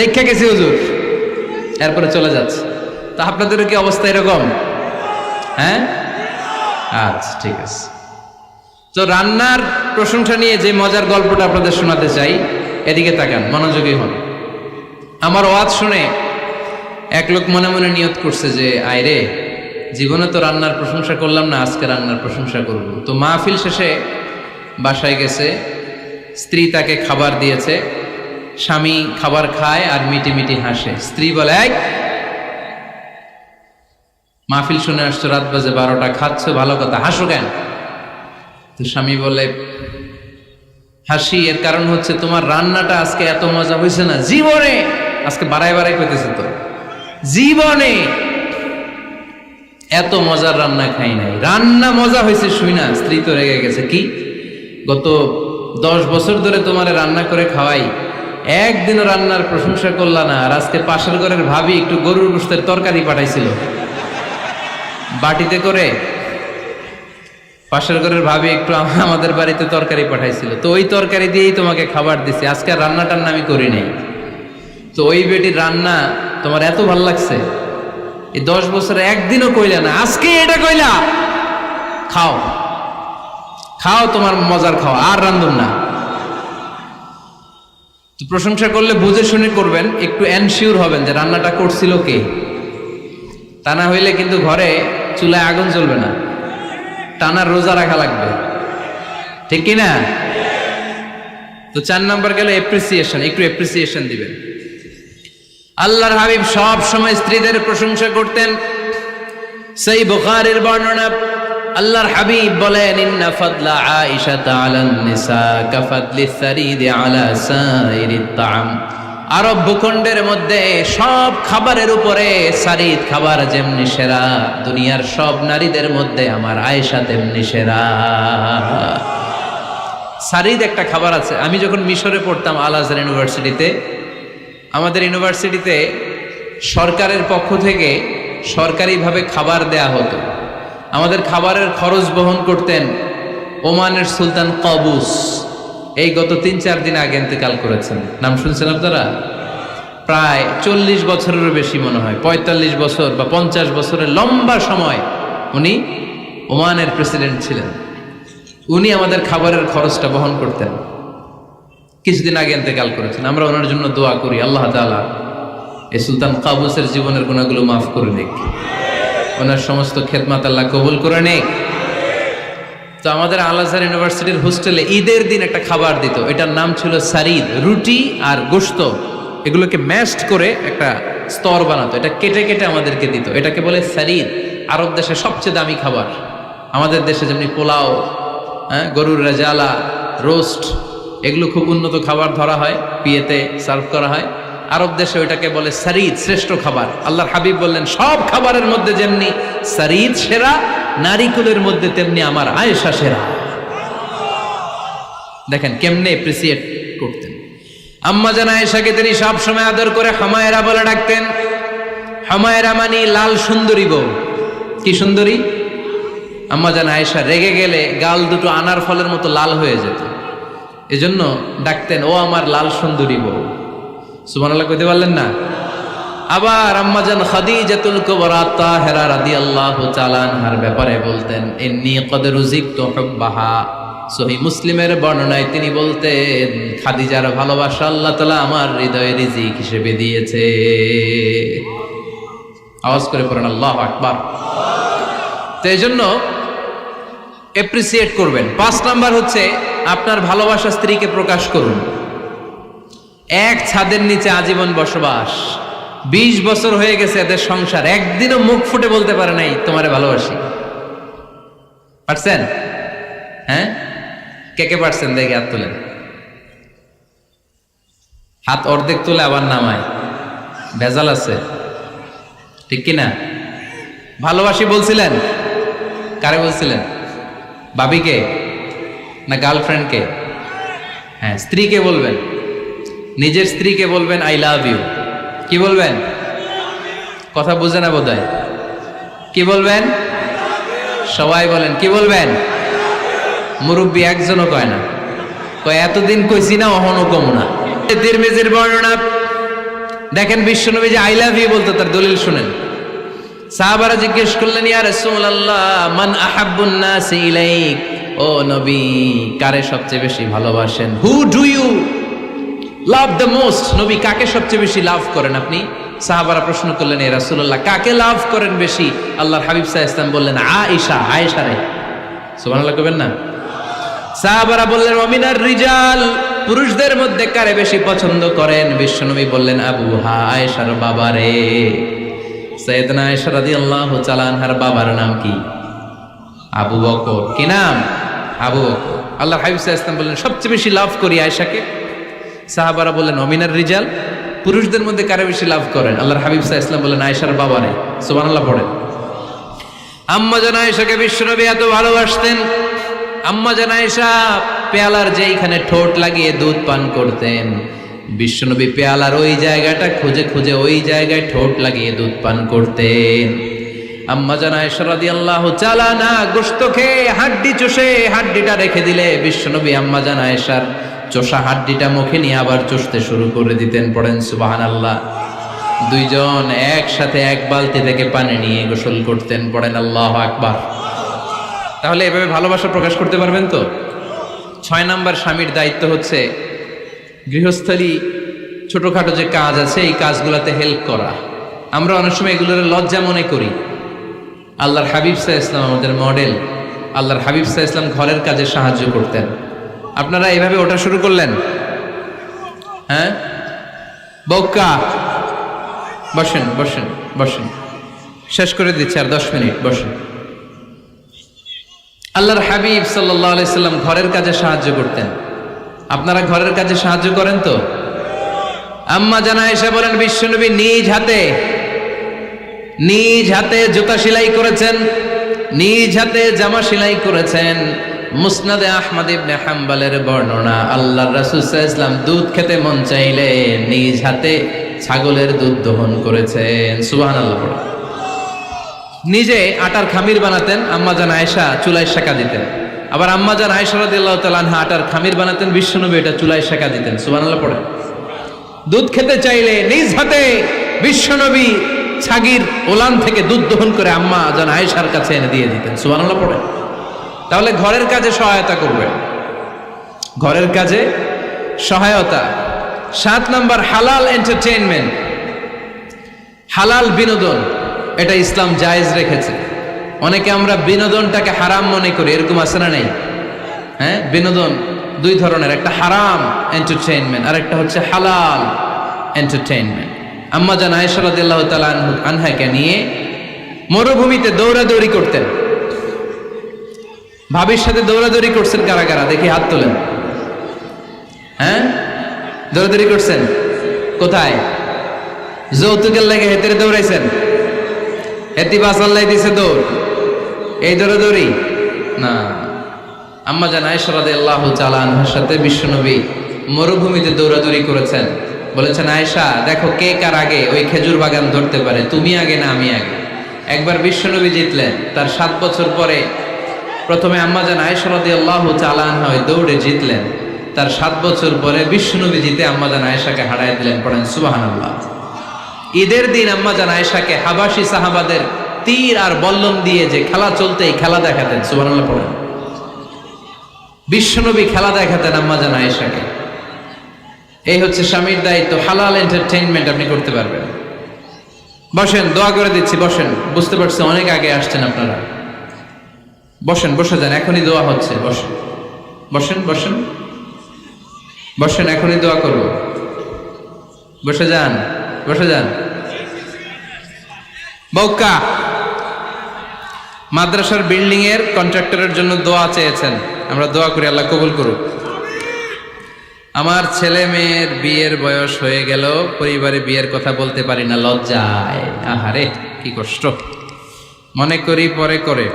Speaker 1: দেখে গেছি হুজুর, এরপরে চলে যাচ্ছে। তা আপনাদেরও কি অবস্থা এরকম? হ্যাঁ, আচ্ছা ঠিক আছে। তো রান্নার প্রশংসা নিয়ে যে মজার গল্পটা আপনাদের শোনাতে চাই, এদিকে তাকান, মনোযোগী হন। আমার ওয়াজ শুনে এক লোক মনে মনে নিয়ত করছে যে আয়রে, জীবনে তো রান্নার প্রশংসা করলাম না, আজকে রান্নার প্রশংসা করব। তো মাহফিল শেষে বাসায় গেছে, স্ত্রী তাকে খাবার দিয়েছে, স্বামী খাবার খায় আর মিটি মিটি হাসে। স্ত্রী বলে, এই মাহফিল শুনে আসছো, রাত বাজে 12টা, খাচ্ছ ভালো কথা, হাসো কেন? তো স্বামী বলে, হাসি এর কারণ হচ্ছে তোমার রান্নাটা আজকে এত মজা হয়েছে না জীবনে, আজকে বাড়াই বাড়াই পেতেছে, তো জীবনে এত মজার রান্না খাই নাই, রান্না মজা হয়েছে শুই না। স্ত্রী তো রেগে গেছে, কি গত 10 বছর ধরে তোমার রান্না করে খাওয়াই, একদিনও রান্নার প্রশংসা করলা না, আর আজকে পাশের ঘরের ভাবি একটু গরুর গোশতের তরকারি পাঠাইছিল বাটিতে করে, পাশের ঘরের ভাবি একটু আমাদের বাড়িতে তরকারি পাঠাইছিল, তো ওই তরকারি দিয়েই তোমাকে খাবার দিছে, আজকে রান্না টান্না আমি করি নাই। তো ওই বেটির রান্না তোমার এত ভাল লাগছে, এই 10 বছরে একদিনও কইলা না, আজকে এটা কইলা, খাও খাও, তোমার মজার খাও, আর রান্ধুন না। তো প্রশংসা করলে বুঝে শুনে করবেন, একটু এনশিওর হবেন যে রান্নাটা করছিল কে, তা না হইলে কিন্তু ঘরে চুলায় আগুন জ্বলবে না, টানার রোজা রাখা লাগবে, ঠিক কিনা? তো 4 নাম্বার গেল এপ্রিসিয়েশন, একটু এপ্রিসিয়েশন দিবেন। আল্লাহর হাবিব সব সময় স্ত্রীদের প্রশংসা করতেন। সেই বুখারীর বর্ণনা, আল্লাহর হাবিব বলেন, ইন্না ফাদলা আয়েশা আলান নিসা কাফাদলি সারিদি আলা সাইরিত তাআম। আরব ভূখণ্ডের মধ্যে সব খাবারের উপরে সারিদ খাবার যেমনি সেরা, দুনিয়ার সব নারীদের মধ্যে আমার আয়েশা তেমনি সেরা। সারিদ একটা খাবার আছে। আমি যখন মিশরে পড়তাম আল আজহার ইউনিভার্সিটিতে, আমাদের ইউনিভার্সিটিতে সরকারের পক্ষ থেকে সরকারিভাবে খাবার দেয়া হতো। আমাদের খাবারের খরচ বহন করতেন ওমানের সুলতান কাবুস। এই গত 3-4 দিন আগে ইন্তেকাল করেছেন, নাম শুনছেন আপনারা? প্রায় 40 বছরেরও বেশি মনে হয়, 45 বছর বা 50 বছরের লম্বা সময় উনি ওমানের প্রেসিডেন্ট ছিলেন। উনি আমাদের খাবারের খরচটা বহন করতেন। কিছুদিন আগে ইন্তেকাল করেছেন। আমরা ওনার জন্য দোয়া করি, আল্লাহ তাআলা এই সুলতান কাবুসের জীবনের গুনাহগুলো মাফ করে নিক, ওনার সমস্ত খেদমত আল্লাহ কবুল করে নিক। তো আমাদের আল আজহার ইউনিভার্সিটির হোস্টেলে ঈদের দিন একটা খাবার দিত, এটার নাম ছিল সারিদ। রুটি আর গোশত এগুলোকে ম্যাশড করে একটা স্তর বানাতো, এটা কেটে কেটে আমাদেরকে দিত, এটাকে বলে সারিদ। আরব দেশে সবচেয়ে দামি খাবার। আমাদের দেশে যেমনি পোলাও, গরুর রেজালা, রোস্ট, এগুলো খুব উন্নত খাবার ধরা হয়, বিয়েতে সার্ভ করা হয়। আরব দেশে ওইটাকে বলে সারিদ, শ্রেষ্ঠ খাবার। আল্লাহর হাবিব বললেন, সব খাবারের মধ্যে যেমনি সারিদ সেরা, নারীকুলের মধ্যে তেমনি আমার আয়েশা সেরা। দেখেন কেমনে এপ্রিসিয়েট করতেন। আম্মা জান আয়েশাকে তিনি সব সময় আদর করে হামায়রা বলে ডাকতেন। হামায়রা মানে লাল সুন্দরী বউ। কি সুন্দরী? আম্মা জান আয়েশা রেগে গেলে গাল দুটো আনার ফলের মতো লাল হয়ে যেত, এজন্য ডাকতেন, ও আমার লাল সুন্দরী বউ। সুবহানাল্লাহ কইতে পারলেন না? আবার আম্মাজান খাদিজাতুল কুবরা তাহেরা রাদিয়াল্লাহু তাআলা আনহার ব্যাপারে বলতেন, ইন্নী ক্বাদ রুজিকতু হুব্বাহা। সহিহ মুসলিমের বর্ণনায় তিনি বলতেন, খাদিজার ভালোবাসা আল্লাহ তাআলা আমার হৃদয়ে রিজিক হিসেবে দিয়েছে। আওয়াজ করে পড়েন আল্লাহু আকবার। তো এইজন্য এপ্রিসিয়েট করবেন। 5 নাম্বার হচ্ছে আপনার ভালোবাসা স্ত্রীকে প্রকাশ করুন। এক ছাদের নিচে আজীবন বসবাস, 20 বছর হয়ে গেছে এদের সংসার, একদিনও মুখ ফুটে বলতে পারে নাই তোমারে ভালোবাসি। পারছেন? হ্যাঁ, কে কে পারছেন? দেখে হাত তোলেন। হাত অর্ধেক তুলে আবার নামায়, ভেজাল আছে, ঠিক কিনা? ভালোবাসি বলছিলেন? কারে বলছিলেন? ভাবিকে না গার্লফ্রেন্ডকে? হ্যাঁ, স্ত্রীকে বলবেন। নিজের স্ত্রীকে বলবেন আই লাভ ইউ। কি বলবেন? কথা বুঝে না বোধহয়। কি বলবেন? সবাই বলেন, কি বলবেন? মুরব্বী একজনও কয় না, কয় এতদিন কইছি না, অহনো কম না। তিরমিজির বর্ণনা দেখেন, বিশ্বনবী যে আই লাভ ইউ বলতো তার দলিল শুনেন। সাহাবারা জিজ্ঞেস করলেন, ইয়া রাসূলুল্লাহ, মান আহাব্বুন নাস ইলাইক, ও নবী কারে সবচেয়ে বেশি ভালোবাসেন? Who do you love the most? নবী কাকে সবচেয়ে বেশি লাভ করেন আপনি? সাহাবারা প্রশ্ন করলেন, এ রাসূলুল্লাহ, কাকে লাভ করেন বেশি? আল্লাহর হাবিব সাল্লাল্লাহু আলাইহি ওয়াসাল্লাম বললেন, আয়েশা রে। সুবহানাল্লাহ কইবেন না? সাহাবারা বললেন, ওমিনার রিজাল, পুরুষদের মধ্যে কারে বেশি পছন্দ করেন? বিশ্বনবী বললেন, আবুহা, আয়েশার বাবা রে। সাইয়েদনা আয়েশা রাদিয়াল্লাহু তাআলা আনহার বাবার নাম কি? আবু বকর। কি নাম? আবু বকর। আল্লাহর হাবিব সাল্লাল্লাহু আলাইহি ওয়াসাল্লাম বললেন, সবচেয়ে বেশি লাভ করি আয়েশাকে। সাহাবারা বললেন, ওমিনার রিজাল, পুরুষদের মধ্যে কারে বেশি লাভ করেন? আল্লাহর হাবিব সাল্লাল্লাহু আলাইহি ওয়াসাল্লাম বললেন, আয়েশার বাবা রে। সুবহানাল্লাহ পড়েন। আম্মা জান আয়েশাকে বিশ্বনবী এত ভালোবাসতেন। আম্মা জান আয়েশা পেয়ালার যেইখানে ঠোঁট লাগিয়ে দুধ পান করতেন, বিশ্বনবী পেয়ালার ওই জায়গাটা খুঁজে খুঁজে ওই জায়গায় ঠোঁট লাগিয়ে দুধ পান করতেন। আম্মা জান আয়েশা রাদিয়াল্লাহু তাআলা না গোশত খেয়ে হাড্ডি চষে হাড্ডিটা রেখে দিলে বিশ্বনবী আম্মা জান আয়েশার চষা হাড্ডিটা মুখে নিয়ে আবার চষতে শুরু করে দিতেন। পড়েন সুবহানাল্লাহ। দুইজন একসাথে এক বালতি থেকে পানি নিয়ে গোসল করতেন। পড়েন আল্লাহু আকবার। তাহলে এভাবে ভালোবাসা প্রকাশ করতে পারবেন তো? 6 নাম্বার স্বামীর দায়িত্ব হচ্ছে গৃহস্থলী ছোটখাটো যে কাজ আছে এই কাজগুলোতে হেল্প করা। আমরা অনেক সময় এগুলোর লজ্জা মনে করি। আল্লাহর হাবিব সাল্লাল্লাহু আলাইহি ওয়াসাল্লাম আমাদের মডেল। আল্লাহর হাবিব সাল্লাল্লাহু আলাইহি ওয়াসাল্লাম ঘরের কাজে সাহায্য করতেন। আপনারা এইভাবে ওঠা শুরু করলেন? হ্যাঁ, বউকা বসেন বসেন বসেন, শেষ করে দিচ্ছি, আর 10 মিনিট বসেন। আল্লাহর হাবিব সাল্লাল্লাহু আলাইহি সাল্লাম ঘরের কাজে সাহায্য করতেন। আপনারা ঘরের কাজে সাহায্য করেন তো? আম্মা জান আয়েশা বলেন, বিশ্বনবী নিজ হাতে জুতা সেলাই করেছেন, নিজ হাতে জামা সেলাই করেছেন। মুসনাদে আহমদ ইবনে হাম্বলের বর্ণনা, আল্লাহর রাসূল সাল্লাল্লাহু আলাইহি ওয়াসাল্লাম দুধ খেতে মন চাইলে নিজ হাতে ছাগলের দুধ দহন করেছেন। সুবহানাল্লাহ। নিজে আটার খামির বানাতেন, আম্মা জান আয়েশা চুলায় সেকা দিতেন। আবার আম্মা জান আয়েশা রাদিয়াল্লাহু তাআলা আনহা আটার খামির বানাতেন, বিশ্বনবী এটা চুলায় সেকা দিতেন। সুবহানাল্লাহ পড়ে। দুধ খেতে চাইলে নিজ হাতে বিশ্বনবী ছাগির ওলান থেকে দুধ দহন করে আম্মা জান আয়েশার কাছে এনে দিয়ে দিতেন। সুবহানাল্লাহ পড়ে। তাহলে ঘরের কাজে সহায়তা করবে, ঘরের কাজে সহায়তা। 7 নাম্বার হালাল এন্টারটেইনমেন্ট, হালাল বিনোদন, এটা ইসলাম জায়েজ রেখেছে। অনেকে আমরা বিনোদনটাকে হারাম মনে করি, এরকম আছে না নাই? হ্যাঁ, বিনোদন 2 ধরনের, একটা হারাম এন্টারটেইনমেন্ট আর একটা হচ্ছে হালাল এন্টারটেইনমেন্ট। আম্মা জান আয়েশা রাদিয়াল্লাহু তাআলা আনহাকে নিয়ে মরুভূমিতে দৌড়াদৌড়ি করতেন। ভাবির সাথে দৌড়াদৌড়ি করছেন কারা কারা? দেখি হাত তোলেন। হ্যাঁ, দৌড়াদৌড়ি করছেন কোথায়? যৌতুকের লাগে হেতেরে দৌড়াইছেন? হেতি বাসাল্লাই দিছে দৌড়, এই দৌড়াদৌড়ি না। আম্মা জান আয়েশা রাদিয়াল্লাহু তাআলা আনহার সাথে বিশ্বনবী মরুভূমিতে দৌড়াদৌড়ি করেছেন। বলেছেন, আয়েশা দেখো কে কার আগে ওই খেজুর বাগান ধরতে পারে, তুমি আগে না আমি আগে। একবার বিশ্বনবী জিতলেন, তার 7 বছর পরে প্রথমে আম্মা জান আয়েশা রাদিয়াল্লাহু তাআলা আনহা ওই দৌড়ে জিতলেন। তার 7 বছর পরে বিশ্বনবী জিতে আম্মা জান আয়েশাকে হারায় দিলেন। পড়েন সুবহানাল্লাহ। ঈদের দিন আম্মা জান আয়েশাকে হাবাসি সাহাবাদের তীর আর বল্লম দিয়ে যে খেলা চলতেই খেলা দেখাতেন। সুবহানাল্লাহ পড়েন। বিশ্বনবী খেলা দেখাতেন আম্মা জান আয়েশাকে। এই হচ্ছে স্বামীর দায়িত্ব। হালাল এন্টারটেইনমেন্ট আপনি করতে পারবেন। বসেন, দোয়া করে দিচ্ছি, বসেন। বুঝতে পারছি অনেক আগে আসছেন আপনারা। বসেন, বসে যান, এখনই দোয়া হচ্ছে। বসেন বসেন বসেন বসেন, এখনই দোয়া করব। বসে যান, বসে যান। বউকা মাদ্রাসার বিল্ডিং এর কন্ট্রাক্টরের জন্য দোয়া চেয়েছেন, আমরা দোয়া করি আল্লাহ কবুল করুক। আমার ছেলে মেয়ের বিয়ের বয়স হয়ে গেল, পরিবারে বিয়ের কথা বলতে পারি না, লজ্জায়। আহারে কি কষ্ট। মনে করি পরে করে,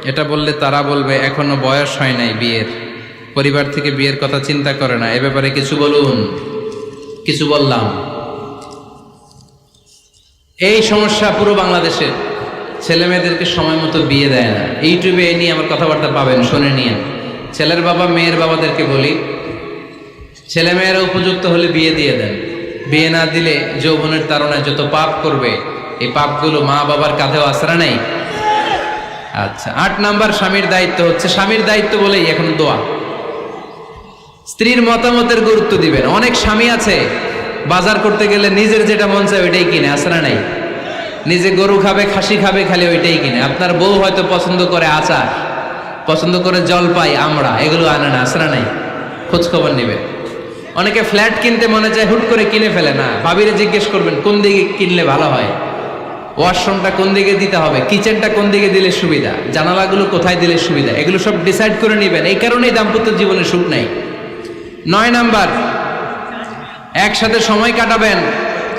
Speaker 1: এটা বললে তারা বলবে এখনো বয়স হয় নাই বিয়ের, পরিবার থেকে বিয়ের কথা চিন্তা করে না। এ ব্যাপারে কিছু বলুন। কিছু বললাম। এই সমস্যা পুরো বাংলাদেশে, ছেলে মেয়েদেরকে সময় মতো বিয়ে দেয় না। ইউটিউবে এই নিয়ে আমার কথাবার্তা পাবেন, শুনে নিয়ে। ছেলের বাবা মেয়ের বাবাদেরকে বলি, ছেলে মেয়েরা উপযুক্ত হলে বিয়ে দিয়ে দেন। বিয়ে না দিলে যৌবনের তাড়নায় যত পাপ করবে, এই পাপগুলো মা বাবার কাঁধেও আছড়া নেই। আচ্ছা, 8 নাম্বার স্বামীর দায়িত্ব হচ্ছে, স্বামীর দায়িত্ব বলেই এখন দোয়া। স্ত্রীর মতামতের গুরুত্ব দিবেন। অনেক স্বামী আছে বাজার করতে গেলে নিজের যেটা মন চায় ওইটাই কিনে, আছে না নাই? নিজে গরু খাবে, খাসি খাবে, খালি ওইটাই কিনে। আপনার বউ হয়তো পছন্দ করে আচার, পছন্দ করে জলপাই, আমড়া, এগুলো আনে না, আছে না নাই? খোঁজ খবর নেবে। অনেকে ফ্ল্যাট কিনতে মনে চায়, হুট করে কিনে ফেলে না। ভাবিরে জিজ্ঞেস করবেন কোন দিকে কিনলে ভালো হয়, ওয়াশরুমটা কোন দিকে দিতে হবে, কিচেনটা কোন দিকে দিলে সুবিধা, জানালাগুলো কোথায় দিলে সুবিধা, এগুলো সব ডিসাইড করে নেবেন। এই কারণেই দাম্পত্য জীবনে সুখ নাই। 9 নাম্বার, একসাথে সময় কাটাবেন।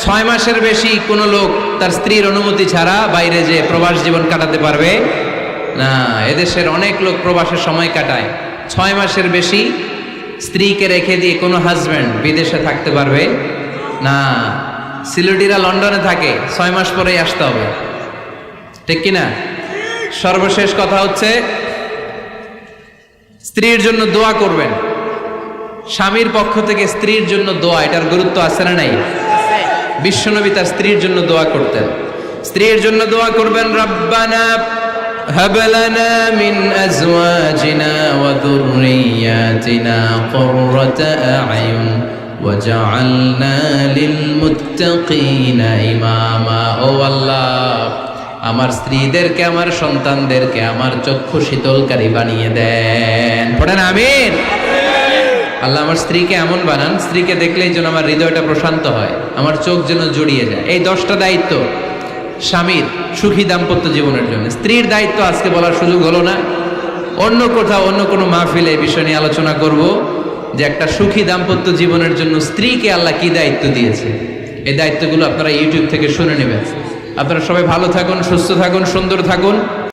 Speaker 1: 6 মাসের বেশি কোনো লোক তার স্ত্রীর অনুমতি ছাড়া বাইরে যে প্রবাস জীবন কাটাতে পারবে না। এদেশের অনেক লোক প্রবাসের সময় কাটায়। 6 মাসের বেশি স্ত্রীকে রেখে দিয়ে কোনো হাজব্যান্ড বিদেশে থাকতে পারবে না। সিলেটিরা লন্ডনে থাকে, 6 মাস পরেই আসতে হবে, ঠিক কিনা? সর্বশেষ কথা হচ্ছে, স্ত্রীর জন্য দোয়া করবেন। স্বামীর পক্ষ থেকে স্ত্রীর জন্য দোয়া, এটার গুরুত্ব আছে না নাই? বিশ্বনবী তার স্ত্রীর জন্য দোয়া করতেন। স্ত্রীর জন্য দোয়া করবেন, রব্বানা হাব লানা মিন আজওয়াজিনা ওয়া যুররিয়াতিনা কুররাতা আ'য়ুন ওয়াজআলনা লিল মুত্তাকিনা ইমামা। ও আল্লাহ, আমার স্ত্রীদেরকে, আমার সন্তানদেরকে আমার চক্ষু শীতলকারী বানিয়ে দেন। পড়েন আমিন। আল্লাহ আমার স্ত্রীকে এমন বানান, স্ত্রীকে দেখলেই যেন আমার হৃদয়টা প্রশান্ত হয়, আমার চোখ যেন জুড়িয়ে যায়। এই 10টা দায়িত্ব স্বামীর সুখী দাম্পত্য জীবনের জন্য। স্ত্রীর দায়িত্ব আজকে বলার সুযোগ হলো না, অন্য কোথাও অন্য কোনো মাহফিলে এই বিষয় নিয়ে আলোচনা করব, যে একটা সুখী দাম্পত্য জীবনের জন্য স্ত্রীকে আল্লাহ কি দায়িত্ব দিয়েছে। এই দায়িত্বগুলো আপনারা ইউটিউব থেকে শুনে নেবেন। আপনারা সবাই ভালো থাকুন, সুস্থ থাকুন, সুন্দর থাকুন।